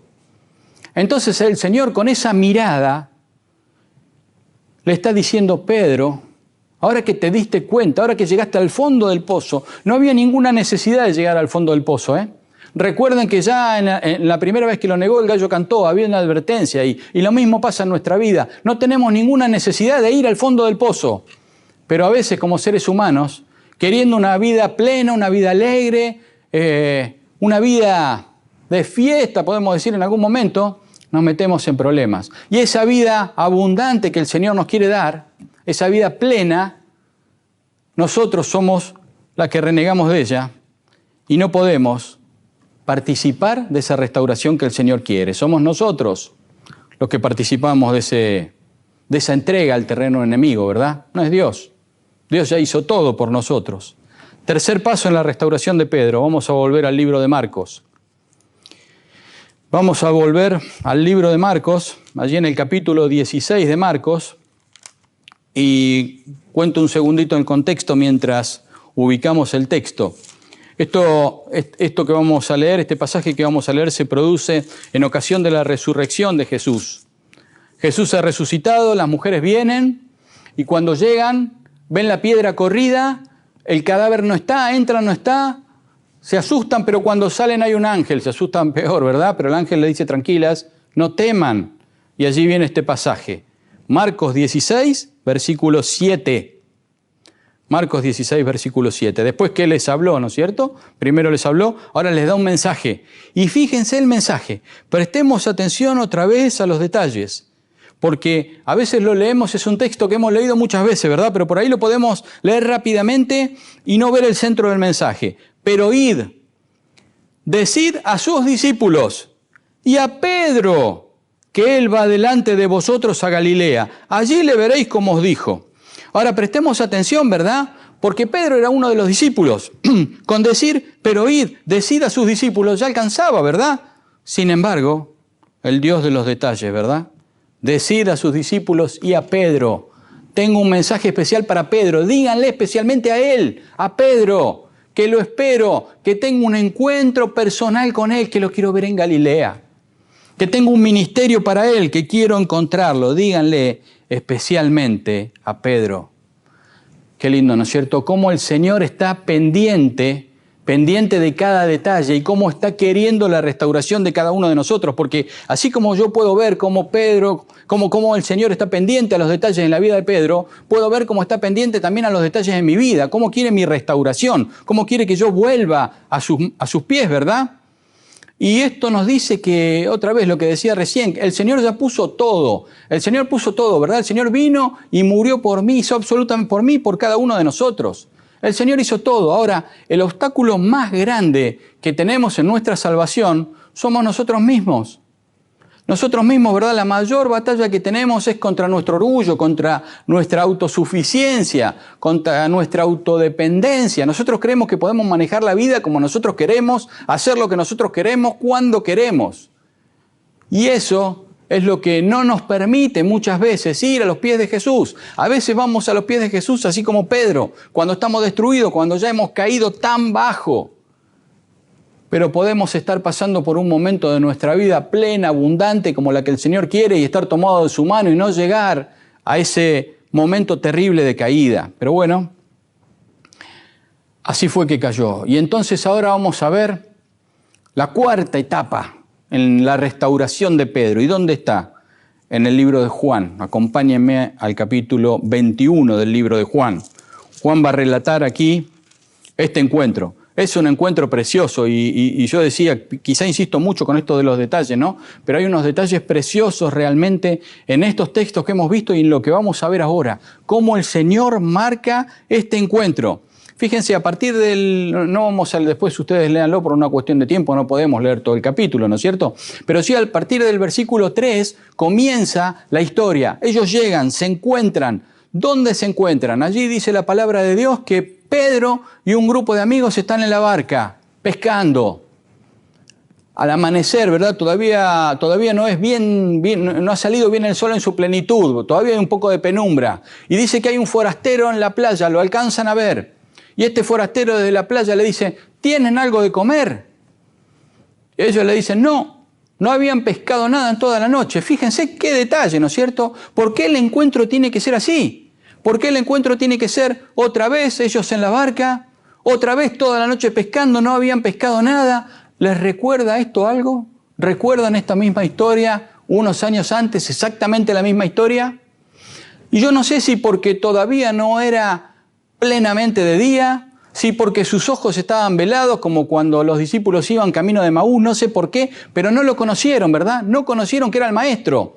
Entonces el Señor, con esa mirada, le está diciendo: Pedro, ahora que te diste cuenta, ahora que llegaste al fondo del pozo, no había ninguna necesidad de llegar al fondo del pozo, ¿eh? Recuerden que ya en la primera vez que lo negó, el gallo cantó, había una advertencia, y lo mismo pasa en nuestra vida. No tenemos ninguna necesidad de ir al fondo del pozo. Pero a veces, como seres humanos, queriendo una vida plena, una vida alegre, una vida de fiesta, podemos decir en algún momento, nos metemos en problemas. Y esa vida abundante que el Señor nos quiere dar, esa vida plena, nosotros somos la que renegamos de ella y no podemos participar de esa restauración que el Señor quiere. Somos nosotros los que participamos de esa entrega al terreno enemigo, ¿verdad? No es Dios. Dios ya hizo todo por nosotros. Tercer paso en la restauración de Pedro. Vamos a volver al libro de Marcos. Vamos a volver al libro de Marcos, allí en el capítulo 16 de Marcos, y cuento un segundito el contexto mientras ubicamos el texto. Esto que vamos a leer, este pasaje que vamos a leer, se produce en ocasión de la resurrección de Jesús. Jesús ha resucitado, las mujeres vienen, y cuando llegan, ven la piedra corrida, el cadáver no está, entran, no está, se asustan, pero cuando salen hay un ángel, se asustan peor, ¿verdad? Pero el ángel le dice, tranquilas, no teman. Y allí viene este pasaje. Marcos 16, versículo 7. Marcos 16, versículo 7. Después que les habló, ¿no es cierto? Primero les habló, ahora les da un mensaje. Y fíjense el mensaje. Prestemos atención otra vez a los detalles. Porque a veces lo leemos, es un texto que hemos leído muchas veces, ¿verdad? Pero por ahí lo podemos leer rápidamente y no ver el centro del mensaje. Pero id, decid a sus discípulos y a Pedro que él va delante de vosotros a Galilea. Allí le veréis como os dijo. Ahora prestemos atención, ¿verdad? Porque Pedro era uno de los discípulos. Con decir, pero id, decid a sus discípulos, ya alcanzaba, ¿verdad? Sin embargo, el Dios de los detalles, ¿verdad? Decid a sus discípulos y a Pedro. Tengo un mensaje especial para Pedro. Díganle especialmente a él, a Pedro, que lo espero, que tengo un encuentro personal con él, que lo quiero ver en Galilea. Que tengo un ministerio para él, que quiero encontrarlo. Díganle especialmente a Pedro. Qué lindo, ¿no es cierto? Cómo el Señor está pendiente de cada detalle y cómo está queriendo la restauración de cada uno de nosotros. Porque así como yo puedo ver cómo Pedro, cómo el Señor está pendiente a los detalles en la vida de Pedro, puedo ver cómo está pendiente también a los detalles en mi vida, cómo quiere mi restauración, cómo quiere que yo vuelva a sus pies, ¿verdad? Y esto nos dice que, otra vez lo que decía recién, el Señor ya puso todo. El Señor puso todo, ¿verdad? El Señor vino y murió por mí, hizo absolutamente por mí, por cada uno de nosotros. El Señor hizo todo. Ahora, el obstáculo más grande que tenemos en nuestra salvación somos nosotros mismos. Nosotros mismos, ¿verdad? La mayor batalla que tenemos es contra nuestro orgullo, contra nuestra autosuficiencia, contra nuestra autodependencia. Nosotros creemos que podemos manejar la vida como nosotros queremos, hacer lo que nosotros queremos, cuando queremos. Y eso es lo que no nos permite muchas veces ir a los pies de Jesús. A veces vamos a los pies de Jesús así como Pedro, cuando estamos destruidos, cuando ya hemos caído tan bajo. Pero podemos estar pasando por un momento de nuestra vida plena, abundante, como la que el Señor quiere, y estar tomado de su mano y no llegar a ese momento terrible de caída. Pero bueno, así fue que cayó. Y entonces ahora vamos a ver la cuarta etapa en la restauración de Pedro. ¿Y dónde está? En el libro de Juan. Acompáñenme al capítulo 21 del libro de Juan. Juan va a relatar aquí este encuentro. Es un encuentro precioso y yo decía, quizá insisto mucho con esto de los detalles, ¿no? Pero hay unos detalles preciosos realmente en estos textos que hemos visto y en lo que vamos a ver ahora. Cómo el Señor marca este encuentro. Fíjense, a partir no vamos a, después ustedes léanlo por una cuestión de tiempo, no podemos leer todo el capítulo, ¿no es cierto? Pero sí, a partir del versículo 3 comienza la historia. Ellos llegan, se encuentran. ¿Dónde se encuentran? Allí dice la palabra de Dios que Pedro y un grupo de amigos están en la barca, pescando. Al amanecer, ¿verdad? Todavía no es no ha salido bien el sol en su plenitud, todavía hay un poco de penumbra. Y dice que hay un forastero en la playa, lo alcanzan a ver. Y este forastero desde la playa le dice, ¿tienen algo de comer? Y ellos le dicen, no habían pescado nada en toda la noche. Fíjense qué detalle, ¿no es cierto? ¿Por qué el encuentro tiene que ser así? ¿Por qué el encuentro tiene que ser otra vez ellos en la barca? Otra vez toda la noche pescando, no habían pescado nada. ¿Les recuerda esto algo? ¿Recuerdan esta misma historia unos años antes, exactamente la misma historia? Y yo no sé si porque todavía no era plenamente de día, Sí, porque sus ojos estaban velados, como cuando los discípulos iban camino de Emaús, no sé por qué, pero no lo conocieron, ¿verdad? No conocieron que era el maestro.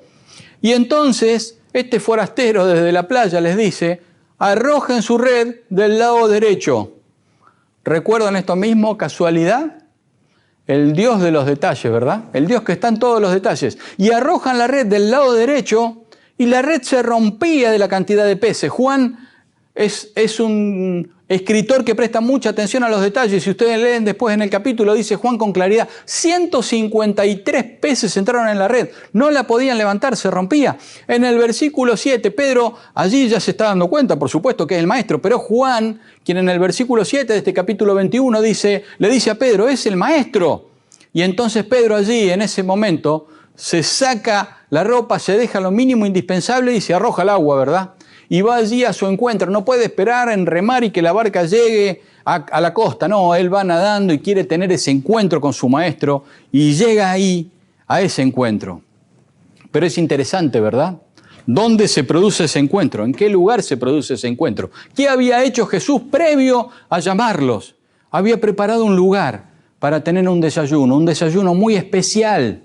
Y entonces, este forastero desde la playa les dice, arrojen su red del lado derecho. ¿Recuerdan esto mismo? ¿Casualidad? El Dios de los detalles, ¿verdad? El Dios que está en todos los detalles. Y arrojan la red del lado derecho y la red se rompía de la cantidad de peces. Juan es un escritor que presta mucha atención a los detalles. Si ustedes leen después en el capítulo, dice Juan con claridad, 153 peces entraron en la red, no la podían levantar, se rompía. En el versículo 7, Pedro allí ya se está dando cuenta, por supuesto, que es el maestro, pero Juan, quien en el versículo 7 de este capítulo 21 le dice a Pedro, es el maestro. Y entonces Pedro allí, en ese momento, se saca la ropa, se deja lo mínimo indispensable y se arroja al agua, ¿verdad? Y va allí a su encuentro, no puede esperar en remar y que la barca llegue a la costa, no, él va nadando y quiere tener ese encuentro con su maestro y llega ahí a ese encuentro. Pero es interesante, ¿verdad? ¿Dónde se produce ese encuentro? ¿En qué lugar se produce ese encuentro? ¿Qué había hecho Jesús previo a llamarlos? Había preparado un lugar para tener un desayuno muy especial.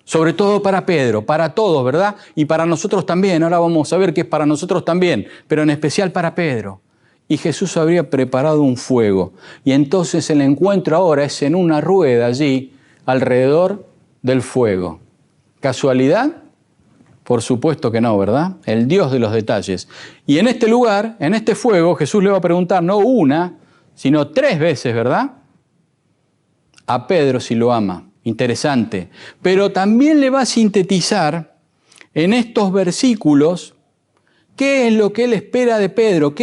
Sobre todo para Pedro, para todos, ¿verdad? Y para nosotros también. Ahora vamos a ver que es para nosotros también, pero en especial para Pedro. Y Jesús habría preparado un fuego. Y entonces el encuentro ahora es en una rueda allí, alrededor del fuego. ¿Casualidad? Por supuesto que no, ¿verdad? El Dios de los detalles. Y en este lugar, en este fuego, Jesús le va a preguntar no una, sino 3 veces, ¿verdad? A Pedro si lo ama. Interesante. Pero también le va a sintetizar en estos versículos qué es lo que él espera de Pedro,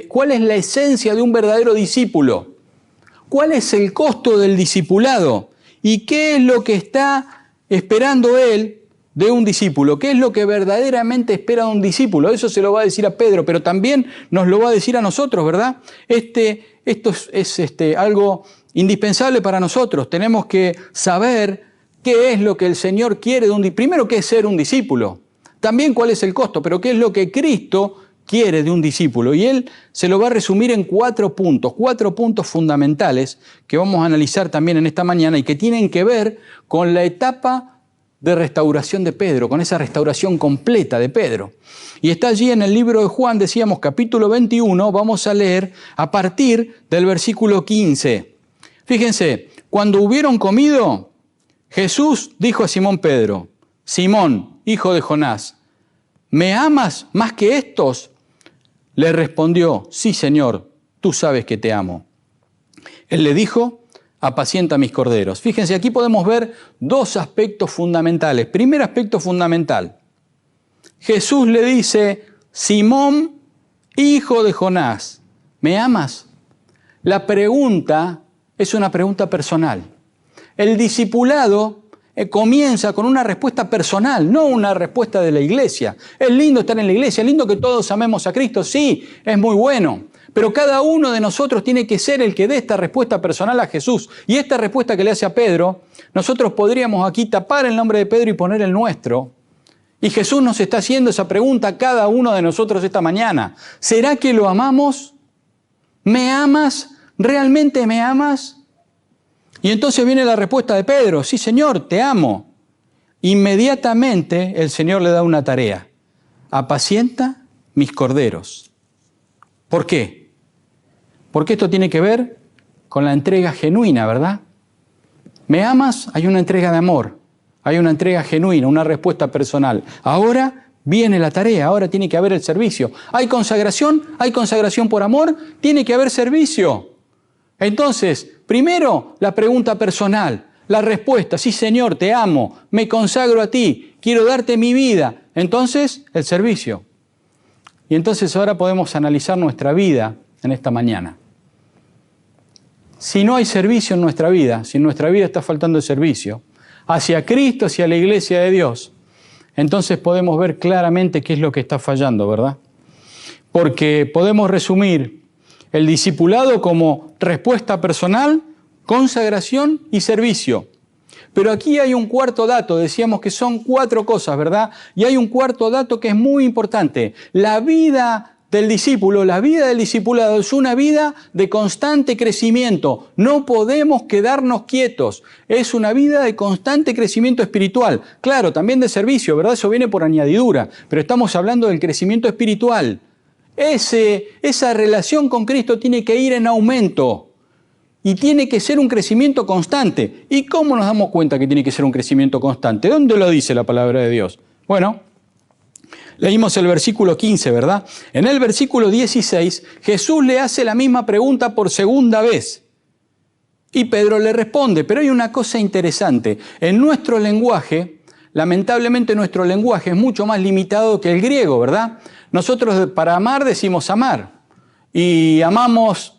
cuál es la esencia de un verdadero discípulo, cuál es el costo del discipulado y qué es lo que está esperando él de un discípulo, qué es lo que verdaderamente espera de un discípulo. Eso se lo va a decir a Pedro, pero también nos lo va a decir a nosotros, ¿verdad? Esto es algo indispensable para nosotros. Tenemos que saber qué es lo que el Señor quiere de un discípulo. Primero, qué es ser un discípulo. También cuál es el costo, pero qué es lo que Cristo quiere de un discípulo. Y Él se lo va a resumir en 4 puntos fundamentales que vamos a analizar también en esta mañana y que tienen que ver con la etapa de restauración de Pedro, con esa restauración completa de Pedro. Y está allí en el libro de Juan, decíamos, capítulo 21, vamos a leer a partir del versículo 15. Fíjense, cuando hubieron comido, Jesús dijo a Simón Pedro, Simón, hijo de Jonás, ¿me amas más que estos? Le respondió, sí, Señor, tú sabes que te amo. Él le dijo, apacienta mis corderos. Fíjense, aquí podemos ver 2 aspectos fundamentales. Primer aspecto fundamental. Jesús le dice, Simón, hijo de Jonás, ¿me amas? La pregunta es una pregunta personal. El discipulado comienza con una respuesta personal, no una respuesta de la iglesia. Es lindo estar en la iglesia, es lindo que todos amemos a Cristo, sí, es muy bueno. Pero cada uno de nosotros tiene que ser el que dé esta respuesta personal a Jesús. Y esta respuesta que le hace a Pedro, nosotros podríamos aquí tapar el nombre de Pedro y poner el nuestro. Y Jesús nos está haciendo esa pregunta a cada uno de nosotros esta mañana. ¿Será que lo amamos? ¿Me amas? ¿Realmente me amas? Y entonces viene la respuesta de Pedro, sí, Señor, te amo. Inmediatamente el Señor le da una tarea. Apacienta mis corderos. ¿Por qué? Porque esto tiene que ver con la entrega genuina, ¿verdad? ¿Me amas? Hay una entrega de amor, hay una entrega genuina, una respuesta personal. Ahora viene la tarea, ahora tiene que haber el servicio. ¿Hay consagración por amor? Tiene que haber servicio. Entonces, primero la pregunta personal, la respuesta, sí Señor, te amo, me consagro a ti, quiero darte mi vida. Entonces, el servicio. Y entonces ahora podemos analizar nuestra vida en esta mañana. Si no hay servicio en nuestra vida, si en nuestra vida está faltando el servicio hacia Cristo, hacia la iglesia de Dios, entonces podemos ver claramente qué es lo que está fallando, ¿verdad? Porque podemos resumir el discipulado como respuesta personal, consagración y servicio. Pero aquí hay un cuarto dato, decíamos que son 4 cosas, ¿verdad? Y hay un cuarto dato que es muy importante. La vida del discípulo, la vida del discipulado es una vida de constante crecimiento. No podemos quedarnos quietos. Es una vida de constante crecimiento espiritual. Claro, también de servicio, ¿verdad? Eso viene por añadidura, pero estamos hablando del crecimiento espiritual. Esa relación con Cristo tiene que ir en aumento y tiene que ser un crecimiento constante. ¿Y cómo nos damos cuenta que tiene que ser un crecimiento constante? ¿Dónde lo dice la palabra de Dios? Bueno, leímos el versículo 15, ¿verdad? En el versículo 16, Jesús le hace la misma pregunta por segunda vez. Y Pedro le responde, pero hay una cosa interesante. En nuestro lenguaje, lamentablemente nuestro lenguaje es mucho más limitado que el griego, ¿verdad? Nosotros para amar decimos amar. Y amamos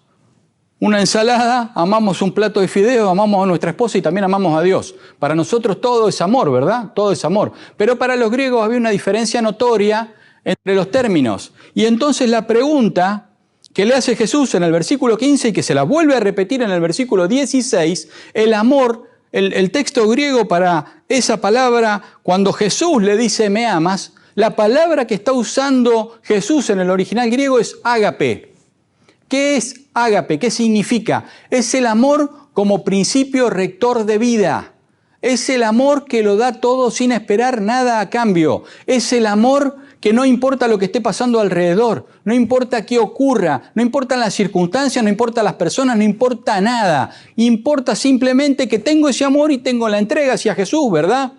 una ensalada, amamos un plato de fideo, amamos a nuestra esposa y también amamos a Dios. Para nosotros todo es amor, ¿verdad? Todo es amor. Pero para los griegos había una diferencia notoria entre los términos. Y entonces la pregunta que le hace Jesús en el versículo 15 y que se la vuelve a repetir en el versículo 16, el amor, el texto griego para esa palabra, cuando Jesús le dice me amas, la palabra que está usando Jesús en el original griego es ágape. ¿Qué es ágape? ¿Qué significa? Es el amor como principio rector de vida. Es el amor que lo da todo sin esperar nada a cambio. Es el amor que no importa lo que esté pasando alrededor, no importa qué ocurra, no importan las circunstancias, no importa las personas, no importa nada. Importa simplemente que tengo ese amor y tengo la entrega hacia Jesús, ¿verdad?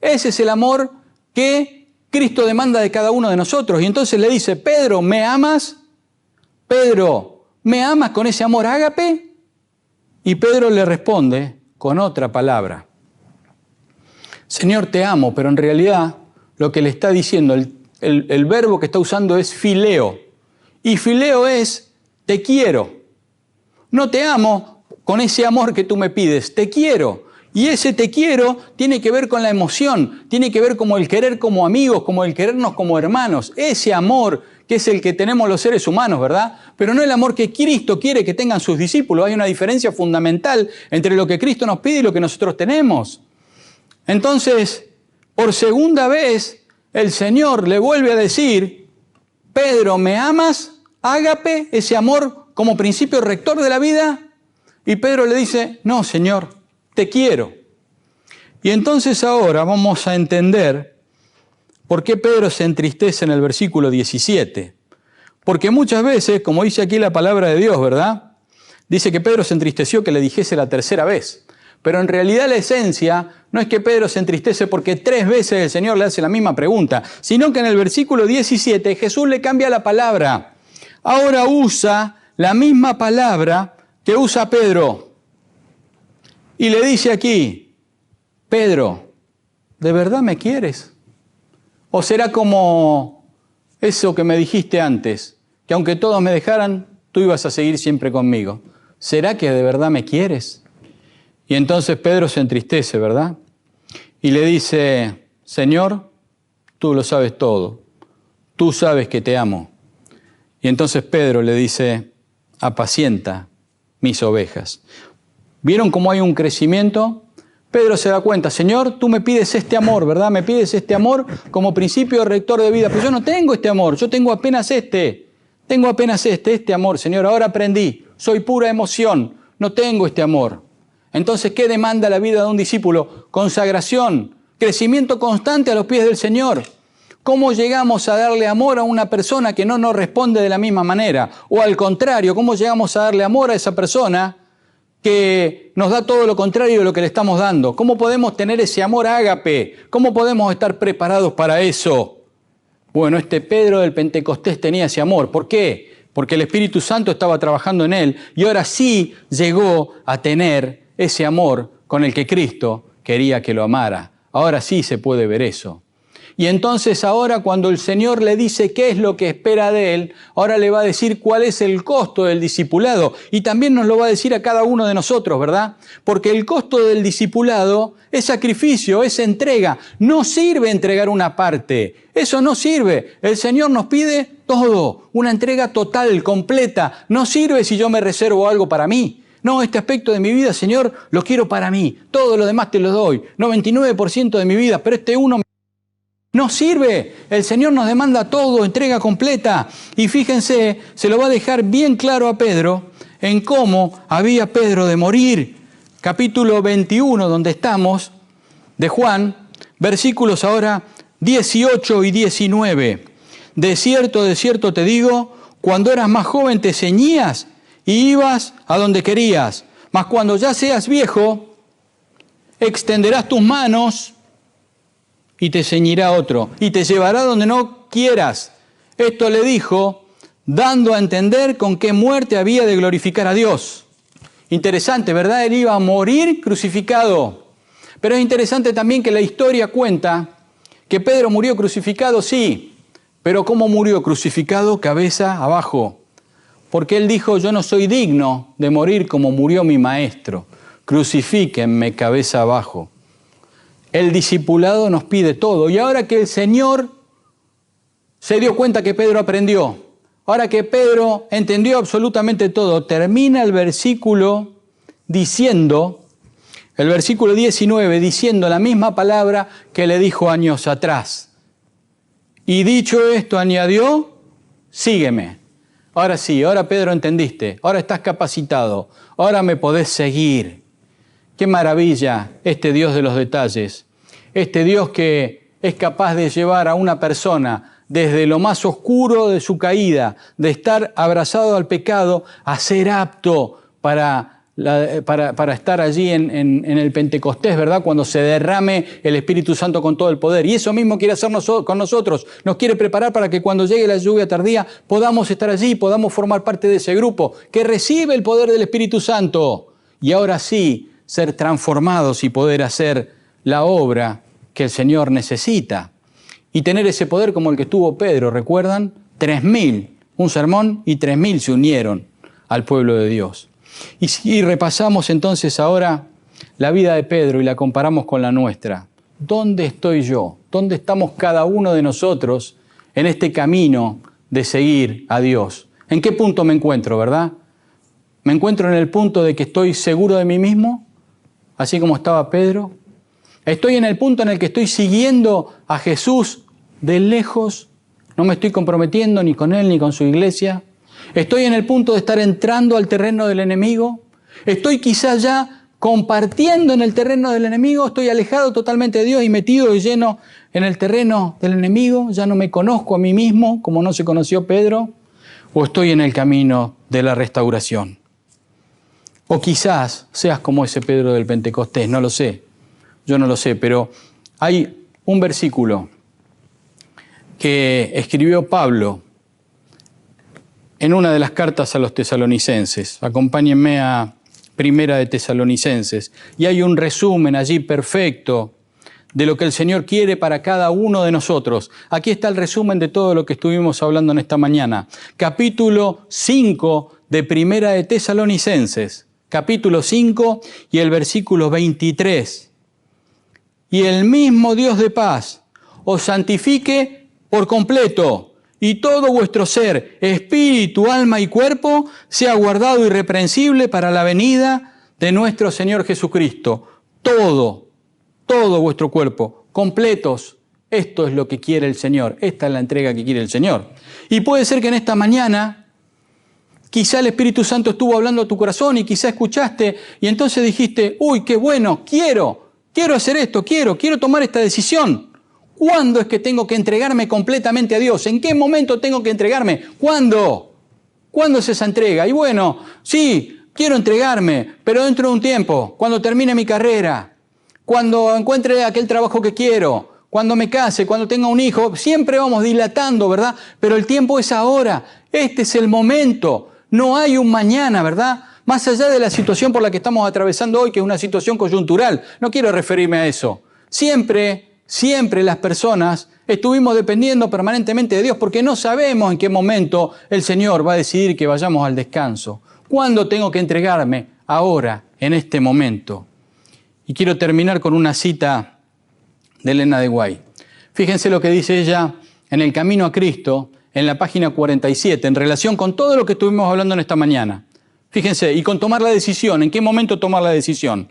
Ese es el amor que Cristo demanda de cada uno de nosotros. Y entonces le dice, Pedro, ¿me amas? Pedro, ¿me amas con ese amor ágape? Y Pedro le responde con otra palabra. Señor, te amo, pero en realidad lo que le está diciendo, el verbo que está usando es fileo. Y fileo es te quiero. No te amo con ese amor que tú me pides, te quiero. Y ese te quiero tiene que ver con la emoción, tiene que ver como el querer como amigos, como el querernos como hermanos. Ese amor que es el que tenemos los seres humanos, ¿verdad? Pero no el amor que Cristo quiere que tengan sus discípulos. Hay una diferencia fundamental entre lo que Cristo nos pide y lo que nosotros tenemos. Entonces, por segunda vez, el Señor le vuelve a decir, Pedro, ¿me amas? Ágape, ese amor como principio rector de la vida. Y Pedro le dice, no, Señor, te quiero. Y entonces ahora vamos a entender por qué Pedro se entristece en el versículo 17. Porque muchas veces, como dice aquí la palabra de Dios, ¿verdad? Dice que Pedro se entristeció que le dijese la tercera vez. Pero en realidad la esencia no es que Pedro se entristece porque 3 veces el Señor le hace la misma pregunta, sino que en el versículo 17 Jesús le cambia la palabra. Ahora usa la misma palabra que usa Pedro. Y le dice aquí, Pedro, ¿de verdad me quieres? ¿O será como eso que me dijiste antes, que aunque todos me dejaran, tú ibas a seguir siempre conmigo? ¿Será que de verdad me quieres? Y entonces Pedro se entristece, ¿verdad? Y le dice, Señor, tú lo sabes todo, tú sabes que te amo. Y entonces Pedro le dice, apacienta mis ovejas. ¿Vieron cómo hay un crecimiento? Pedro se da cuenta, Señor, tú me pides este amor, ¿verdad? Me pides este amor como principio rector de vida, pero yo no tengo este amor, yo tengo apenas este amor, Señor, ahora aprendí, soy pura emoción, no tengo este amor. Entonces, ¿qué demanda la vida de un discípulo? Consagración, crecimiento constante a los pies del Señor. ¿Cómo llegamos a darle amor a una persona que no nos responde de la misma manera? O al contrario, ¿cómo llegamos a darle amor a esa persona que nos da todo lo contrario de lo que le estamos dando? ¿Cómo podemos tener ese amor ágape? ¿Cómo podemos estar preparados para eso? Bueno, este Pedro del Pentecostés tenía ese amor. ¿Por qué? Porque el Espíritu Santo estaba trabajando en él y ahora sí llegó a tener ese amor con el que Cristo quería que lo amara. Ahora sí se puede ver eso. Y entonces ahora cuando el Señor le dice qué es lo que espera de él, ahora le va a decir cuál es el costo del discipulado. Y también nos lo va a decir a cada uno de nosotros, ¿verdad? Porque el costo del discipulado es sacrificio, es entrega. No sirve entregar una parte. Eso no sirve. El Señor nos pide todo, una entrega total, completa. No sirve si yo me reservo algo para mí. No, este aspecto de mi vida, Señor, lo quiero para mí. Todo lo demás te lo doy. 99% de mi vida, pero este uno... No sirve. El Señor nos demanda todo, entrega completa. Y fíjense, se lo va a dejar bien claro a Pedro en cómo había Pedro de morir. Capítulo 21, donde estamos, de Juan, versículos ahora 18 y 19. De cierto te digo, cuando eras más joven te ceñías y ibas a donde querías. Mas cuando ya seas viejo, extenderás tus manos y te ceñirá otro, y te llevará donde no quieras. Esto le dijo, dando a entender con qué muerte había de glorificar a Dios. Interesante, ¿verdad? Él iba a morir crucificado. Pero es interesante también que la historia cuenta que Pedro murió crucificado, sí, pero ¿cómo murió crucificado? Cabeza abajo. Porque él dijo, yo no soy digno de morir como murió mi maestro. Crucifíquenme cabeza abajo. El discipulado nos pide todo. Y ahora que el Señor se dio cuenta que Pedro aprendió, ahora que Pedro entendió absolutamente todo, termina el versículo diciendo, el versículo 19, diciendo la misma palabra que le dijo años atrás. Y dicho esto, añadió, sígueme. Ahora sí, ahora Pedro entendiste, ahora estás capacitado, ahora me podés seguir. Qué maravilla este Dios de los detalles, este Dios que es capaz de llevar a una persona desde lo más oscuro de su caída, de estar abrazado al pecado, a ser apto para estar allí en el Pentecostés, ¿verdad? Cuando se derrame el Espíritu Santo con todo el poder. Y eso mismo quiere hacer con nosotros. Nos quiere preparar para que cuando llegue la lluvia tardía podamos estar allí, podamos formar parte de ese grupo que recibe el poder del Espíritu Santo. Y ahora sí, ser transformados y poder hacer la obra que el Señor necesita. Y tener ese poder como el que tuvo Pedro, ¿recuerdan? 3.000, un sermón y 3.000 se unieron al pueblo de Dios. Y si repasamos entonces ahora la vida de Pedro y la comparamos con la nuestra, ¿dónde estoy yo? ¿Dónde estamos cada uno de nosotros en este camino de seguir a Dios? ¿En qué punto me encuentro, verdad? ¿Me encuentro en el punto de que estoy seguro de mí mismo, así como estaba Pedro? ¿Estoy en el punto en el que estoy siguiendo a Jesús de lejos? ¿No me estoy comprometiendo ni con Él ni con su iglesia? ¿Estoy en el punto de estar entrando al terreno del enemigo? ¿Estoy quizás ya compartiendo en el terreno del enemigo? ¿Estoy alejado totalmente de Dios y metido y lleno en el terreno del enemigo? ¿Ya no me conozco a mí mismo como no se conoció Pedro? ¿O estoy en el camino de la restauración? O quizás seas como ese Pedro del Pentecostés, no lo sé. Yo no lo sé, pero hay un versículo que escribió Pablo en una de las cartas a los tesalonicenses. Acompáñenme a Primera de Tesalonicenses. Y hay un resumen allí perfecto de lo que el Señor quiere para cada uno de nosotros. Aquí está el resumen de todo lo que estuvimos hablando en esta mañana. Capítulo 5 de Primera de Tesalonicenses. Capítulo 5 y el versículo 23. Y el mismo Dios de paz os santifique por completo, y todo vuestro ser, espíritu, alma y cuerpo, sea guardado irreprensible para la venida de nuestro Señor Jesucristo. Todo vuestro cuerpo, completos. Esto es lo que quiere el Señor. Esta es la entrega que quiere el Señor. Y puede ser que en esta mañana, quizá el Espíritu Santo estuvo hablando a tu corazón y quizá escuchaste y entonces dijiste, uy, qué bueno, quiero hacer esto, quiero tomar esta decisión. ¿Cuándo es que tengo que entregarme completamente a Dios? ¿En qué momento tengo que entregarme? ¿Cuándo? ¿Cuándo es esa entrega? Y bueno, sí, quiero entregarme, pero dentro de un tiempo, cuando termine mi carrera, cuando encuentre aquel trabajo que quiero, cuando me case, cuando tenga un hijo, siempre vamos dilatando, ¿verdad? Pero el tiempo es ahora, este es el momento, no hay un mañana, ¿verdad? Más allá de la situación por la que estamos atravesando hoy, que es una situación coyuntural, no quiero referirme a eso. Siempre las personas estuvimos dependiendo permanentemente de Dios porque no sabemos en qué momento el Señor va a decidir que vayamos al descanso. ¿Cuándo tengo que entregarme? Ahora, en este momento. Y quiero terminar con una cita de Elena de White. Fíjense lo que dice ella en El Camino a Cristo, en la página 47, en relación con todo lo que estuvimos hablando en esta mañana. Fíjense, y con tomar la decisión, ¿en qué momento tomar la decisión?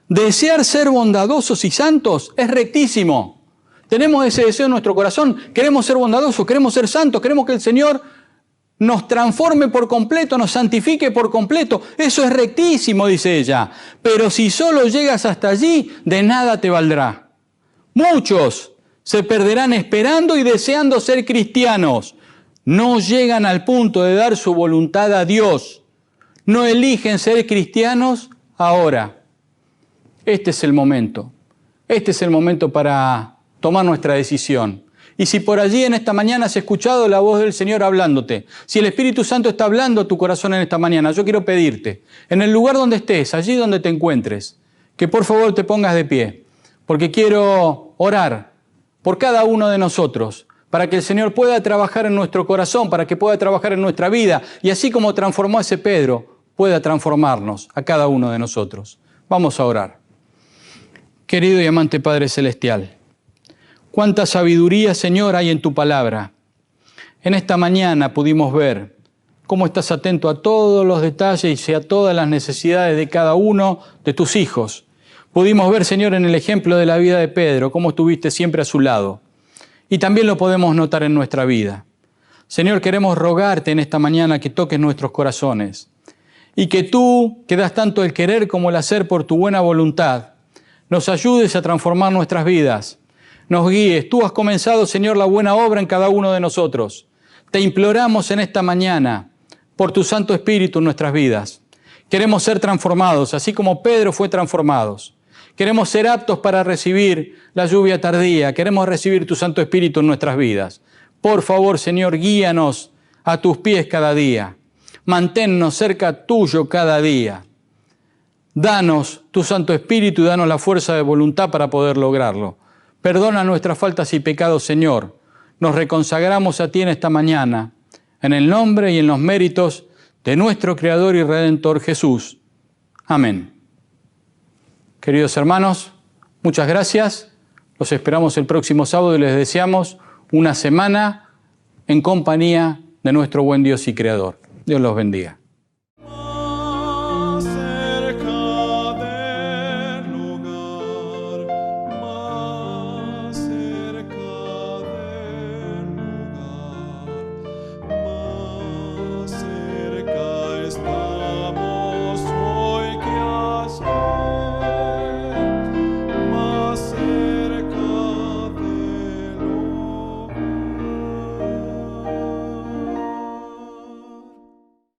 Desear ser bondadosos y santos es rectísimo. Tenemos ese deseo en nuestro corazón. Queremos ser bondadosos, queremos ser santos, queremos que el Señor nos transforme por completo, nos santifique por completo. Eso es rectísimo, dice ella. Pero si solo llegas hasta allí, de nada te valdrá. Muchos se perderán esperando y deseando ser cristianos. No llegan al punto de dar su voluntad a Dios. No eligen ser cristianos ahora. Este es el momento. Este es el momento para tomar nuestra decisión. Y si por allí en esta mañana has escuchado la voz del Señor hablándote, si el Espíritu Santo está hablando a tu corazón en esta mañana, yo quiero pedirte, en el lugar donde estés, allí donde te encuentres, que por favor te pongas de pie, porque quiero orar por cada uno de nosotros, para que el Señor pueda trabajar en nuestro corazón, para que pueda trabajar en nuestra vida, y así como transformó a ese Pedro, pueda transformarnos a cada uno de nosotros. Vamos a orar. Querido y amante Padre Celestial, cuánta sabiduría, Señor, hay en tu palabra. En esta mañana pudimos ver cómo estás atento a todos los detalles y a todas las necesidades de cada uno de tus hijos. Pudimos ver, Señor, en el ejemplo de la vida de Pedro, cómo estuviste siempre a su lado. Y también lo podemos notar en nuestra vida. Señor, queremos rogarte en esta mañana que toques nuestros corazones y que tú, que das tanto el querer como el hacer por tu buena voluntad, nos ayudes a transformar nuestras vidas. Nos guíes. Tú has comenzado, Señor, la buena obra en cada uno de nosotros. Te imploramos en esta mañana por tu Santo Espíritu en nuestras vidas. Queremos ser transformados, así como Pedro fue transformado. Queremos ser aptos para recibir la lluvia tardía. Queremos recibir tu Santo Espíritu en nuestras vidas. Por favor, Señor, guíanos a tus pies cada día. Manténnos cerca tuyo cada día. Danos tu Santo Espíritu y danos la fuerza de voluntad para poder lograrlo. Perdona nuestras faltas y pecados, Señor. Nos reconsagramos a ti en esta mañana, en el nombre y en los méritos de nuestro Creador y Redentor Jesús. Amén. Queridos hermanos, muchas gracias. Los esperamos el próximo sábado y les deseamos una semana en compañía de nuestro buen Dios y Creador. Dios los bendiga.